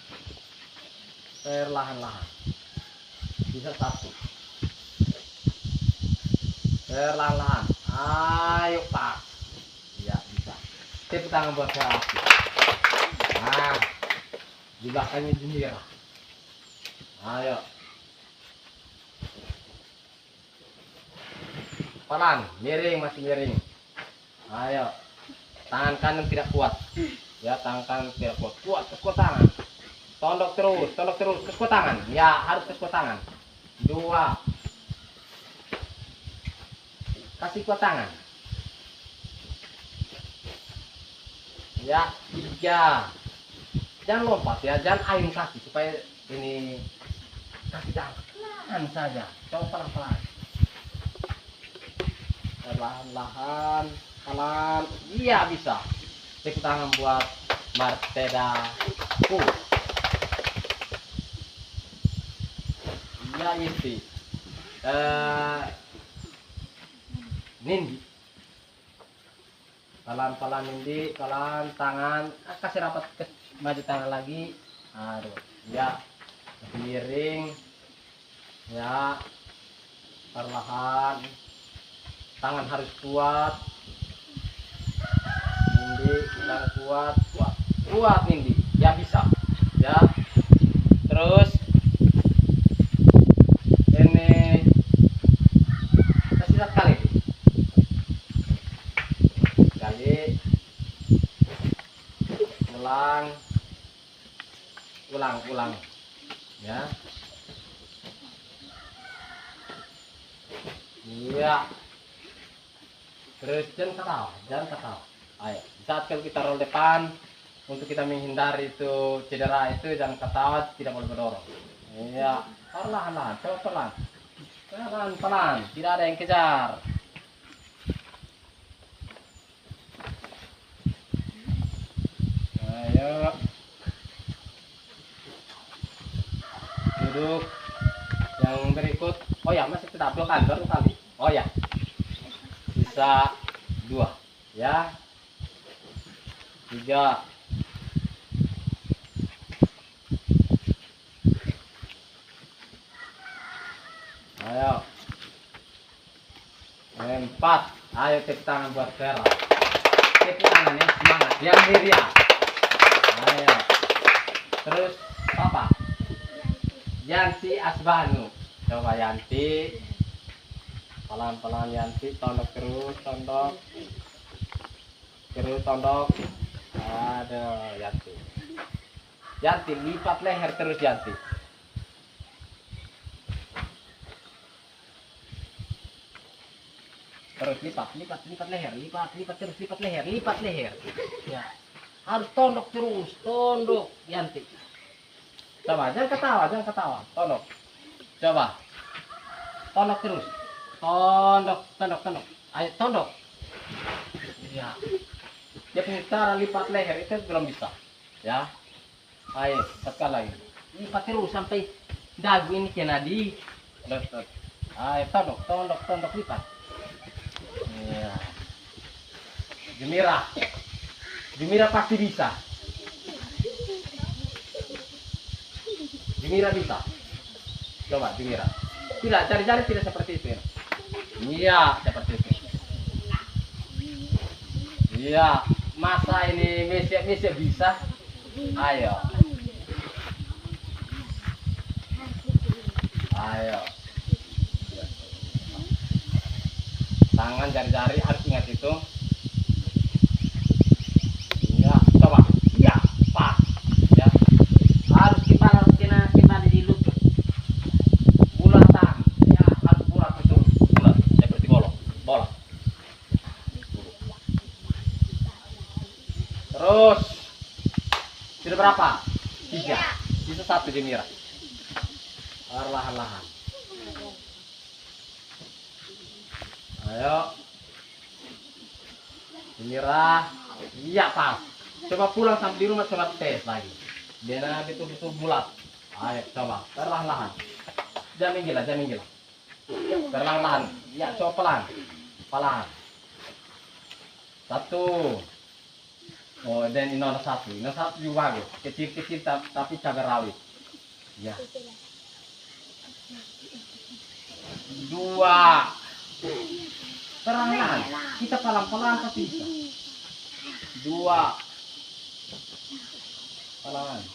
Perlahan-lahan. Bisa 1. Perlahan-lahan. Ayo Pak. Ya bisa. Tepuk tangan buat saya. Nah, di belakangnya Jumira. Ayo. Pelan, miring, masih miring. Ayo. Tangan kanan tidak kuat. Ya, tangan kanan tidak kuat. Kuat tangan. Tondok terus, kuat tangan. Ya, harus kuat tangan. 2. Kasih kuat tangan. Ya, 3. Jangan lompat ya, jangan ayun kaki supaya ini kaki tangan pelan saja. Coba pelan-pelan. Perlahan-lahan, pelan. Iya bisa. Tepuk tangan buat Marteda Ku. Ya Yusti. Nindi. Pelan-pelan Nindi, pelan tangan, kasih rapat ke maju tangan lagi. Aduh, ya. Miring. Ya. Perlahan. Tangan harus kuat. Nindi, tangan kuat. Kuat Nindi. Ya bisa. Ya. Terus ini kasih satu kali. Ulang ya. Iya. Terus jangan ketawa. Ayo, saat kita roll depan untuk kita menghindari itu cedera itu, jangan ketawa, tidak boleh mendorong. Iya, perlahan-lahan, coba pelan, tidak ada yang kejar. Ayo. Duduk. Yang berikut. Oh ya, masih tetap 2 kali, baru kali. Oh ya. Bisa 2. Ya. 3. Ayo. 4. Ayo tepuk tangan buat Vera. Tepuk tangan ya, semangat. Yang Hiria. Ayo. Terus Papa. Yanti Asbanu. Coba Yanti. Pelan-pelan Yanti, tondok terus, tondok. Aduh, Yanti lipat leher terus Yanti. Terus lipat leher, lipat leher. Ya. Harus tondok terus, Yanti. Coba, jangan ketawa, tondok. Coba. Tondok terus. Tondok. Ayo tondok. Ya. Dia punya cara lipat leher itu belum bisa. Ya. Ayo, sekali lagi. Lipat terus sampai dagu ini kena di. Ayo tondok lipat. Ya. Jumira pasti bisa. Jumira bisa. Coba Jumira. Tidak, cari-cari tidak seperti itu ya. Iya, seperti itu. Iya, masa ini Messi bisa? Ayo. Tangan jari-jari harus ingat itu. Ya, coba. Ya, pas. Ya. Harus kita di lutut. Bulatan. Terus. Sudah berapa? 3. Sisa 1 Demira. Perlahan-lahan. Ayo. Demira. Iya pas. Coba pulang sampai di rumah coba tes lagi. Biar betul-betul bulat. Ayo coba. Perlahan-lahan. Jangan gila. Perlahan-lahan. Ya coba pelan. Pelan. 1. Oh, dan ini nomor 1. Nomor 1 juga bagus. Kecil-kecil tapi cabai rawit. Ya. 2. Perlahan. Kita pelan-pelan tapi bisa. 2. Pelan.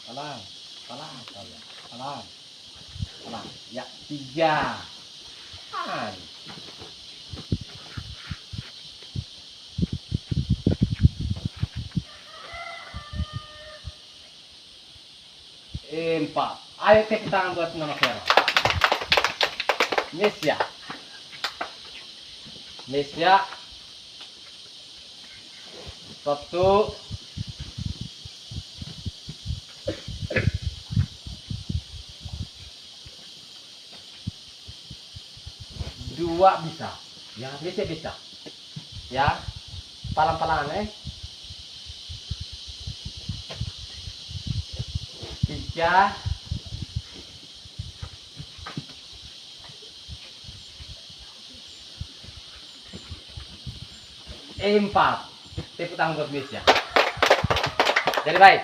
Ya, 3. Ah. 4. Ayo tepuk tangan buat Nona Vera. Mesya. 1. 2 bisa. Ya, bisa. Ya. Pelan-pelan 3. 4. Tepuk tangan buat Mesya. Jadi baik.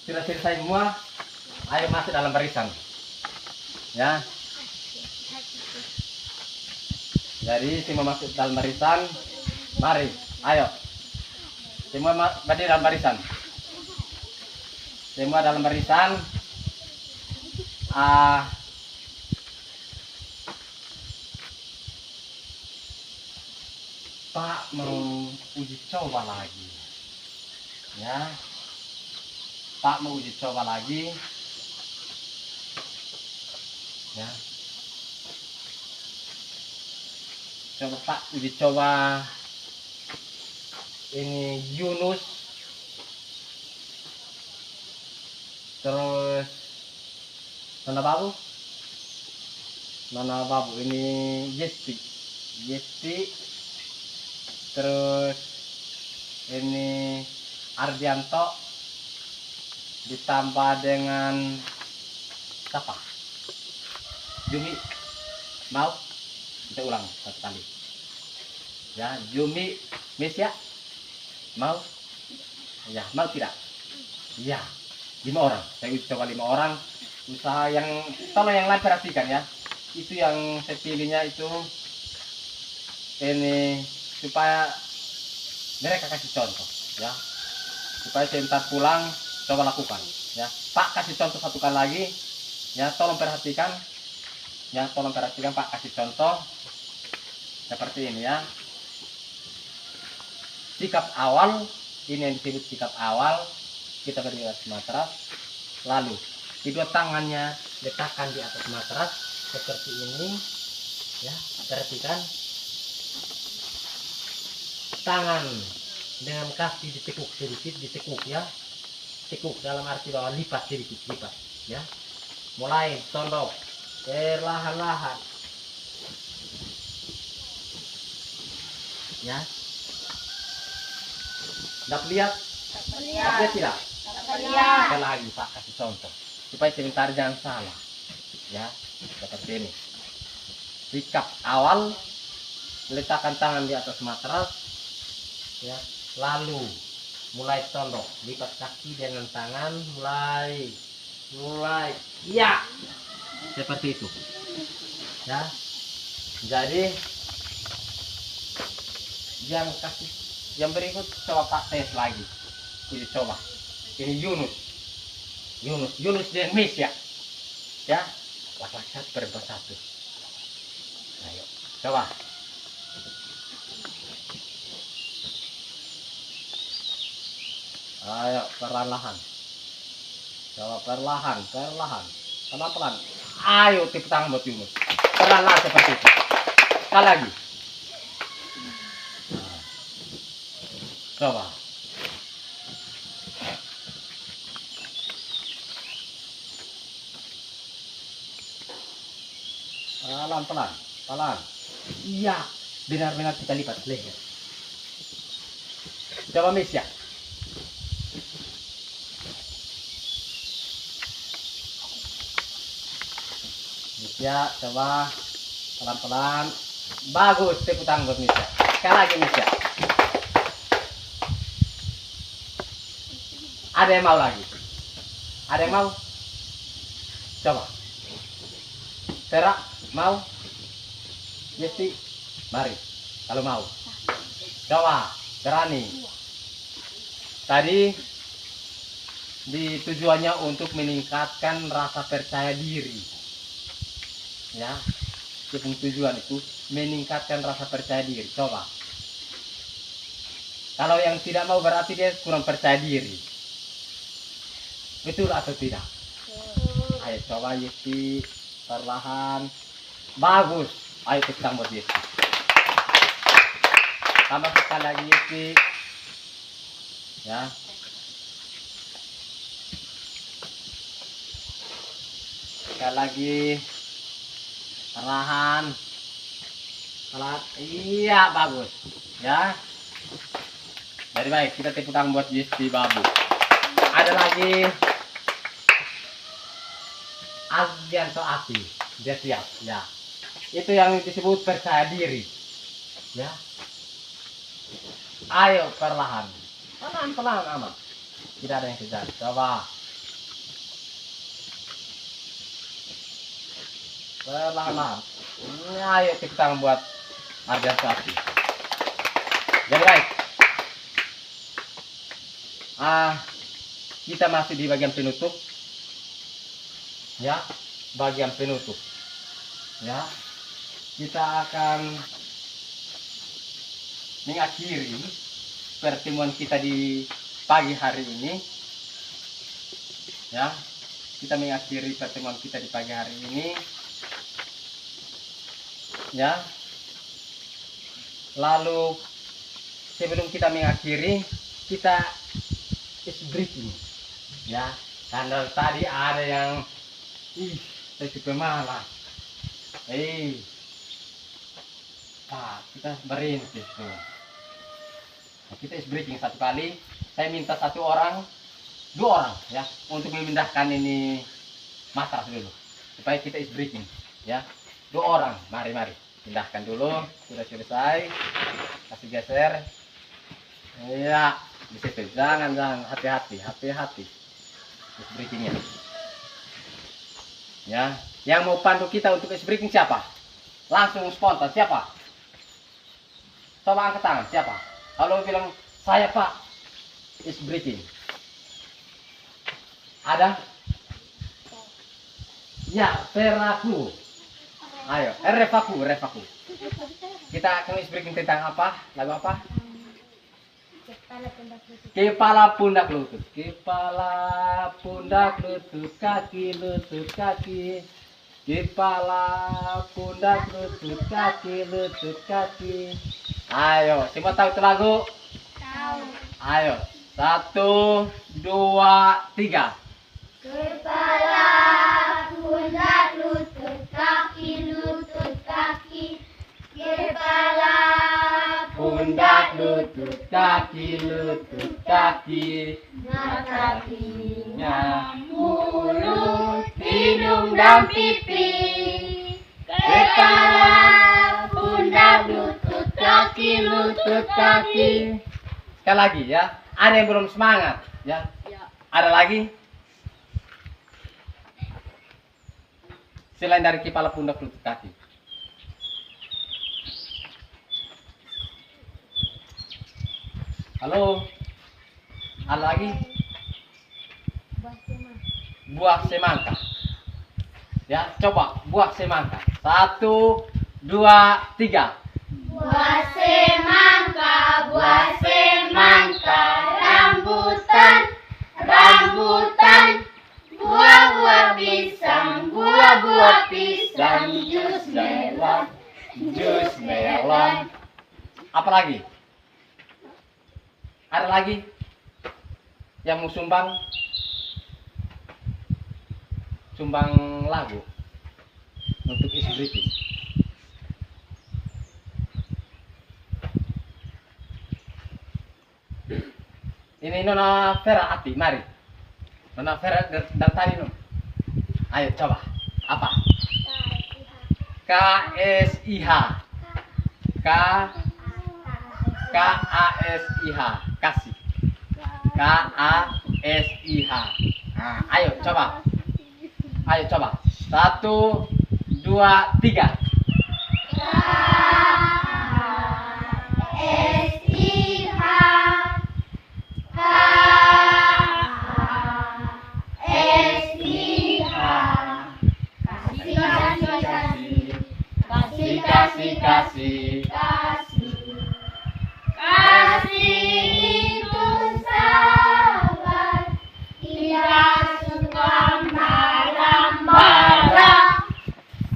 Sudah selesai semua. Ayo masuk dalam barisan. Ya. Jadi semua masuk dalam barisan. Mari, ayo. Semua berdiri dalam barisan. Semua dalam barisan. Pak mau uji coba lagi. Ya. Pak mau uji coba lagi. Ya. Coba Pak uji coba ini Yunus, terus Nona Babu ini Yesti, terus ini Ardianto ditambah dengan siapa? Jumi. Mau kita ulang satu kali ya. Jumi, Mesya mau? Ya, mau tidak? Ya, 5 orang. Saya coba 5 orang. Usaha yang tolong yang lain perhatikan ya. Itu yang saya pilihnya itu ini supaya mereka kasih contoh ya. Supaya sebentar pulang coba lakukan ya. Pak kasih contoh 1 kali lagi ya, tolong perhatikan. Ya, tolong perhatikan Pak kasih contoh seperti ini ya. Sikap awal, ini yang disebut sikap awal. Kita berdiri di atas matras, lalu kedua tangannya letakkan di atas matras seperti ini ya. Perhatikan tangan dengan kaki ditekuk sedikit, ditekuk ya. Tekuk dalam arti bahwa lipat sedikit, lipat ya. Mulai tondok perlahan-lahan ya. Dapat lihat? Dapat tidak? Sekali lagi Pak kasih contoh supaya sebentar jangan salah ya. Seperti ini sikap awal, letakkan tangan di atas matras ya, lalu mulai tondok, lipat kaki dengan tangan, mulai ya seperti itu ya. Jadi yang berikut coba Pak tes lagi, uji coba ini Yunus dan Mesya ya, laki-laki 1 perempuan 1. Ayo coba. Ayo perlahan, coba perlahan, pelan-pelan. Ayo tepuk tangan buat Yunus, perlahan seperti itu. Sekali lagi. Coba. Pelan-pelan, pelan. Iya, benar-benar kita lipat leher. Coba Miss ya. Miss ya, coba pelan-pelan. Bagus, tepuk tangan buat Miss ya. Sekali lagi Miss ya. Ada yang mau lagi? Ada yang mau? Coba. Tera, mau? Yesti, mari. Kalau mau. Coba, berani. Tadi tujuannya untuk meningkatkan rasa percaya diri. Ya, tujuan itu meningkatkan rasa percaya diri. Coba. Kalau yang tidak mau berarti dia kurang percaya diri. Betul atau tidak? Ayo coba Yesti, perlahan. Bagus. Ayo kita buat Yesti. Tambah sekali lagi Yesti. Ya. Sekali lagi. Perlahan. Pelan. Iya, bagus. Ya. Jadi baik, kita tepuk tangan buat Yesti Babu. Ada lagi Azianto Ati. Dia siap. Ya. Itu yang disebut percaya diri. Ya. Ayo perlahan. Pelan-pelan amat. Tidak ada yang kejar. Coba. Perlahan. Ayo tepuk tangan buat Azianto Ati. Jadi baik. Kita masih di bagian penutup. Ya, bagian penutup. Ya, kita akan mengakhiri pertemuan kita di pagi hari ini. Ya, kita mengakhiri pertemuan kita di pagi hari ini. Ya, lalu sebelum kita mengakhiri, kita is breaking. Ya, karena tadi ada yang saya juga malas. Kita berintis tuh. Nah, kita is breaking satu kali. Saya minta satu orang, dua orang ya, untuk memindahkan ini matras dulu supaya kita is breaking ya. Dua orang, mari pindahkan dulu. Sudah selesai, kasih geser. Iya, di situ. Jangan hati-hati. Is breakingnya. Ya, yang mau pandu kita untuk is breaking siapa? Langsung spontan siapa? Coba angkat tangan siapa? Kalau bilang saya Pak is breaking. Ada? Ya, Peraku. Ayo, refaku. Kita akan is breaking tentang apa? Lagu apa? Kepala pundak lutut. Kepala pundak lutut kaki lutut kaki. Kepala pundak lutut kaki lutut kaki. Ayo, semua tahu itu lagu? Tahu. Ayo, 1, 2, 3. Kepala, pundak, lutut, kaki, lutut, kaki. Kepala, Pundak lutut kaki lutut kaki. mata, telinga, Mulut, hidung dan pipi. Kepala, pundak, lutut, kaki, lutut, kaki. Sekali lagi ya. Ada yang belum semangat ya? Ada lagi? Selain dari kepala pundak lutut kaki. Halo? Ada lagi? Buah semangka. Ya, coba buah semangka. 1, 2, 3. Buah semangka, rambutan, rambutan. Buah-buah pisang, buah-buah pisang, jus melon, Jus melon. Apa lagi? Ada lagi yang mau sumbang lagu untuk isi British. Ini Nona Vera Ati, mari. Nona Vera dari tadi Nona. Ayo coba. Apa? KSIH. KASIH. Kasih. KASIH. Nah, ayo coba. Ayo coba. 1, 2, 3. Kasih. Kasih itu sabar, tidak suka marah-marah,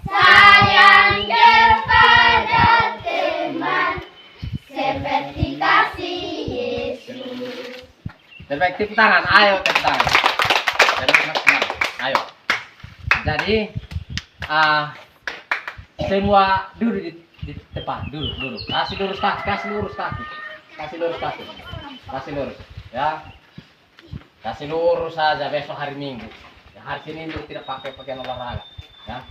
sayang kepada teman, seperti kasih Yesus. Terbaik tepuk tangan, ayo tepuk tangan. Jadi maksimal, ayo. Jadi semua duduk di depan, duduk. Kasih lurus kaki. Ya. Kasih lurus saja besok hari Minggu. Ya, hari Senin itu tidak pakai pakaian olahraga, ya.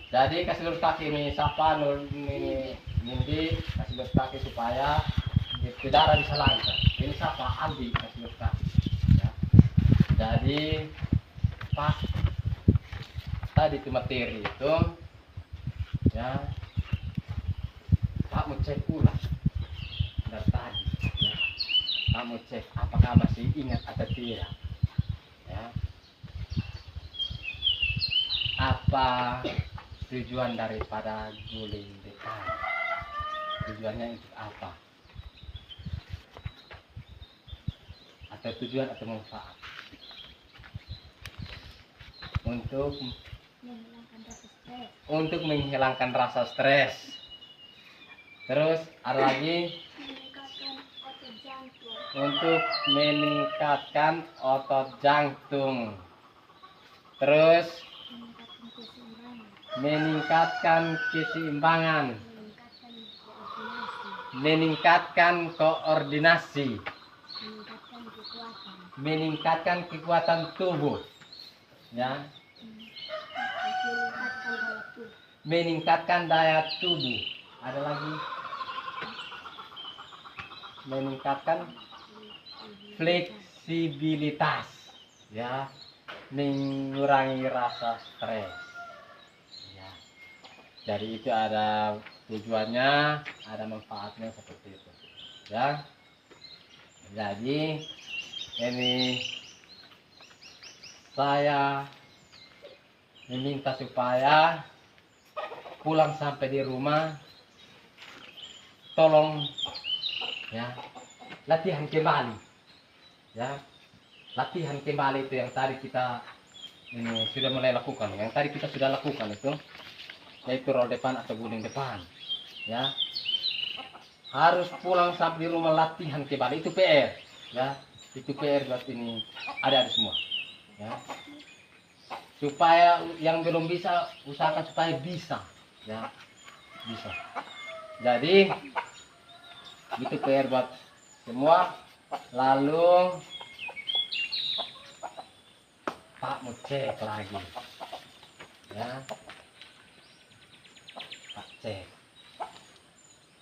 Jadi kasih lurus kaki ini Sapa, ini Nindi, kasih lurus kaki supaya itu darah bisa lancar. Ini Sapa, Aldi kasih lurus kaki. Ya. Jadi pas tadi itu materi itu, ya. Pak mau cek ulang dari tadi, ya. Pak mau cek apakah masih ingat atau tidak, ya. Apa tujuan daripada guling depan? Tujuannya untuk apa? Atau tujuan atau manfaat? Untuk menghilangkan rasa stres. Terus ada lagi untuk meningkatkan otot jantung. Terus meningkatkan keseimbangan, meningkatkan koordinasi, meningkatkan kekuatan tubuh, ya. Meningkatkan daya tubuh. Ada lagi meningkatkan fleksibilitas, ya, mengurangi rasa stres, ya. Jadi itu ada tujuannya, ada manfaatnya seperti itu, ya. Jadi ini saya meminta supaya pulang sampai di rumah tolong, ya, latihan kembali, ya, latihan kembali itu yang tadi kita ini sudah mulai lakukan, yang tadi kita sudah lakukan itu, yaitu roll depan atau guling depan, ya. Harus pulang sampai di rumah latihan kembali, itu PR, ya, itu PR buat ini adik-adik semua, ya, supaya yang belum bisa usahakan supaya bisa, ya, bisa. Jadi itu PR buat semua. Lalu Pak mau cek lagi, ya. Pak cek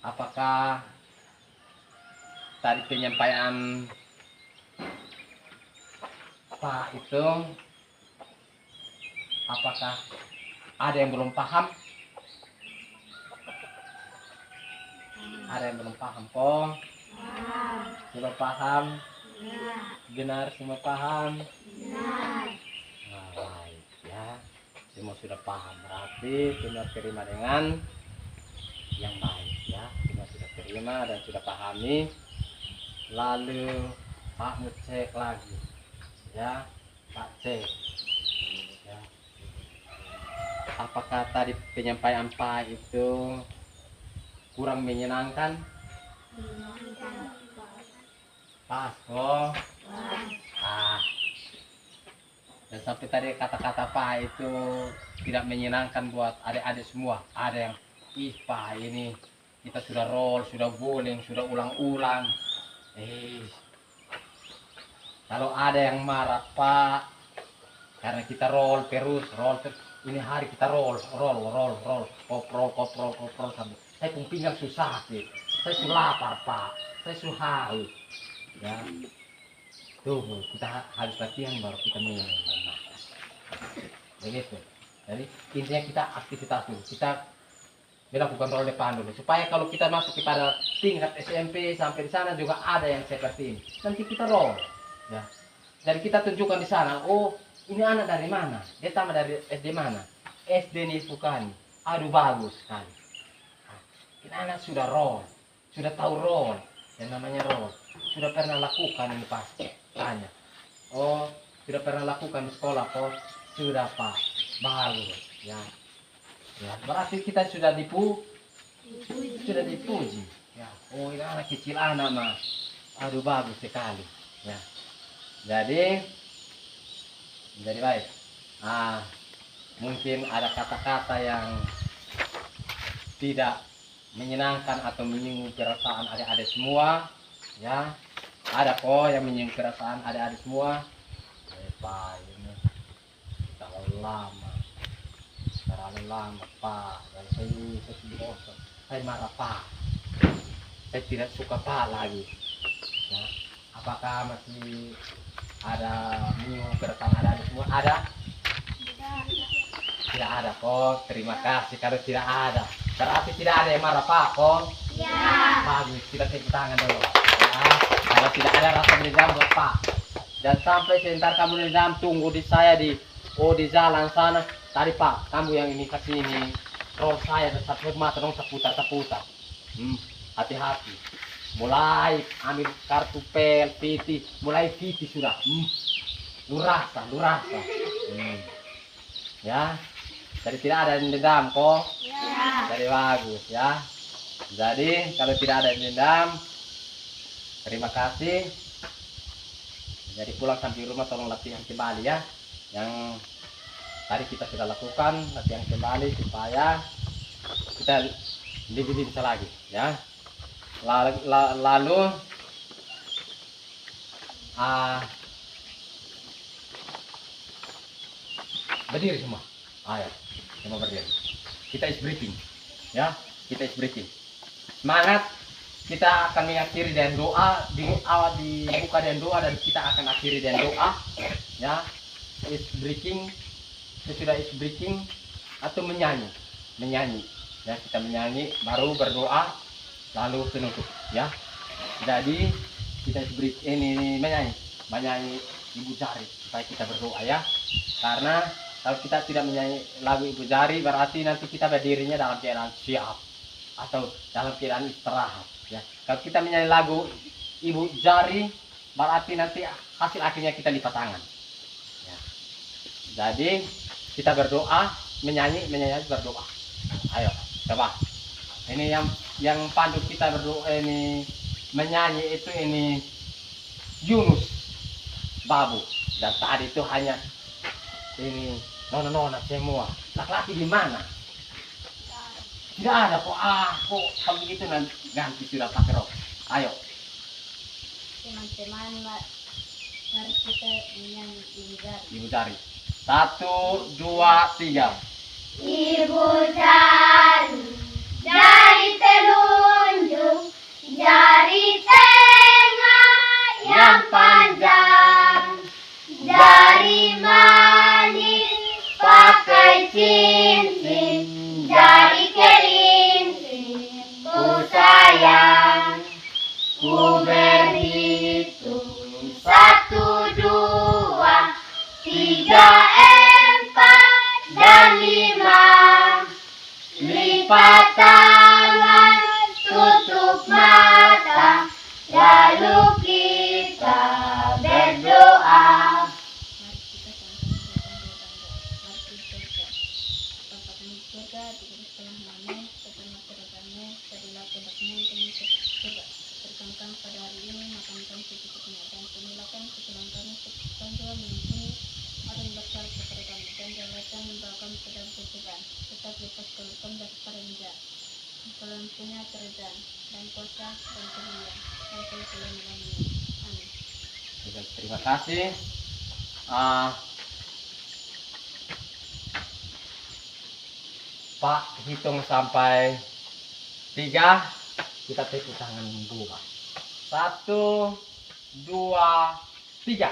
apakah tadi penyampaian Pak itu apakah ada yang belum paham? Ada yang belum paham kok? Sudah paham? Benar semua paham? Nah, baik, ya. Semua sudah paham, berarti semua terima dengan yang baik, ya. Semua sudah terima dan sudah pahami. Lalu Pak mau cek lagi, ya. Pak cek, ya. Apakah tadi penyampaian Pak itu kurang menyenangkan? Pas kok. Dan sampai tadi kata-kata Pak itu tidak menyenangkan buat adik-adik semua. Ada yang, ih Pak ini kita sudah roll, sudah bowling, sudah ulang-ulang. Kalau ada yang marah Pak, karena kita roll terus, ini hari kita roll koprol sampai saya pun pinggang susah sakit, saya sudah lapar Pak, saya sudah haus. Ya, tunggu kita habis latihan baru kita minum. Begitu. Jadi intinya kita aktivitas dulu, kita melakukan roll depan dulu supaya kalau kita masuk kepada tingkat SMP sampai di sana juga ada yang seperti ini. Nanti kita roll, ya. Jadi kita tunjukkan di sana, oh ini anak dari mana? Dia tamat dari SD mana? SD Nifukani. Aduh bagus sekali. Nah, ini anak sudah roll, sudah tahu roll, yang namanya roll. Sudah pernah lakukan ini pasti. Tanya. Oh sudah pernah lakukan di sekolah kok? Sudah Pak, bagus. Ya. Ya, berarti kita sudah dipuji. Ya, oh ini anak kecil anak mah. Aduh bagus sekali. Ya. Jadi baik. Mungkin ada kata-kata yang tidak menyenangkan atau menyinggung perasaan adik-adik semua. Ya, ada kok yang menyinggung perasaan adik-adik semua. Pak ini terlalu lama Pak. Dan saya sudah bosan. Saya marah Pak. Saya tidak suka Pak lagi. Ya. Apakah masih ada menyinggung perasaan adik-adik semua? Ada? Tidak ada kok. Terima kasih kalau tidak ada. Berarti tidak ada yang marah Pak kok? Ya. Bagus, kita tepuk tangan dulu. Ya. Kalau tidak ada rasa dendam buat Pak. Dan sampai sebentar kamu dendam, tunggu di saya di jalan sana. Tadi Pak, kamu yang ini kasih ini roll saya satu mata dong seputar. Hati-hati. Mulai ambil kartu pel, mulai PT sudah. Lu rasa. Ya. Jadi tidak ada dendam kok. Ya. Jadi bagus ya. Jadi kalau tidak ada dendam, terima kasih. Jadi pulang sampai rumah tolong latihan kembali ya. Yang tadi kita sudah lakukan, latihan kembali supaya kita lebih bisa lagi ya. Lalu berdiri semua. Ayo, semua berdiri. Kita is breathing ya. Kita is breathing. Semangat. Kita akan mengakhiri dengan doa, dibuka dengan doa dan kita akan akhiri dengan doa ya. Is breathing, sesudah is breathing atau menyanyi ya, kita menyanyi baru berdoa lalu penutup ya. Jadi kita is breathing ini menyanyi Ibu Jari supaya kita berdoa ya. Karena kalau kita tidak menyanyi lagu Ibu Jari berarti nanti kita berdirinya dalam keadaan siap atau dalam keadaan istirahat ya. Kalau kita menyanyi lagu Ibu Jari berarti nanti hasil akhirnya kita lipat tangan ya. Jadi kita berdoa, menyanyi berdoa. Ayo coba ini yang pandu kita berdoa ini menyanyi itu ini Yunus Babu, dan tadi itu hanya ini nona semua. Laki-laki di mana? Tidak ada kok. Kok kalau begitu nanti ganti sudah pakai rok. Ayo. Teman-teman, mari kita menyanyi Ibu Jari. 1, 2, 3. Ibu jari, jari telunjuk, jari tengah yang panjang, jari manis pakai cincin, jari kelingking ku sayang, ku berhitung 1, 2, 3, 4 dan 5. Lipat tangan, tutup mata, lalu kita berdoa. Pada hari ini makan mempercayakan kesalahan kami seperti Tuhan mengampuni orang bersalah kepada kami dan jangan membawa kami ke dalam pencobaan, tetapi lepaskan kami dari jahat. Engkau punya kerajaan dan kuasa dan kemuliaan dan selama-lamanya. Amin. Terima kasih. Pak hitung sampai 3, kita tepuk tangan dulu Pak. 1, 2, 3.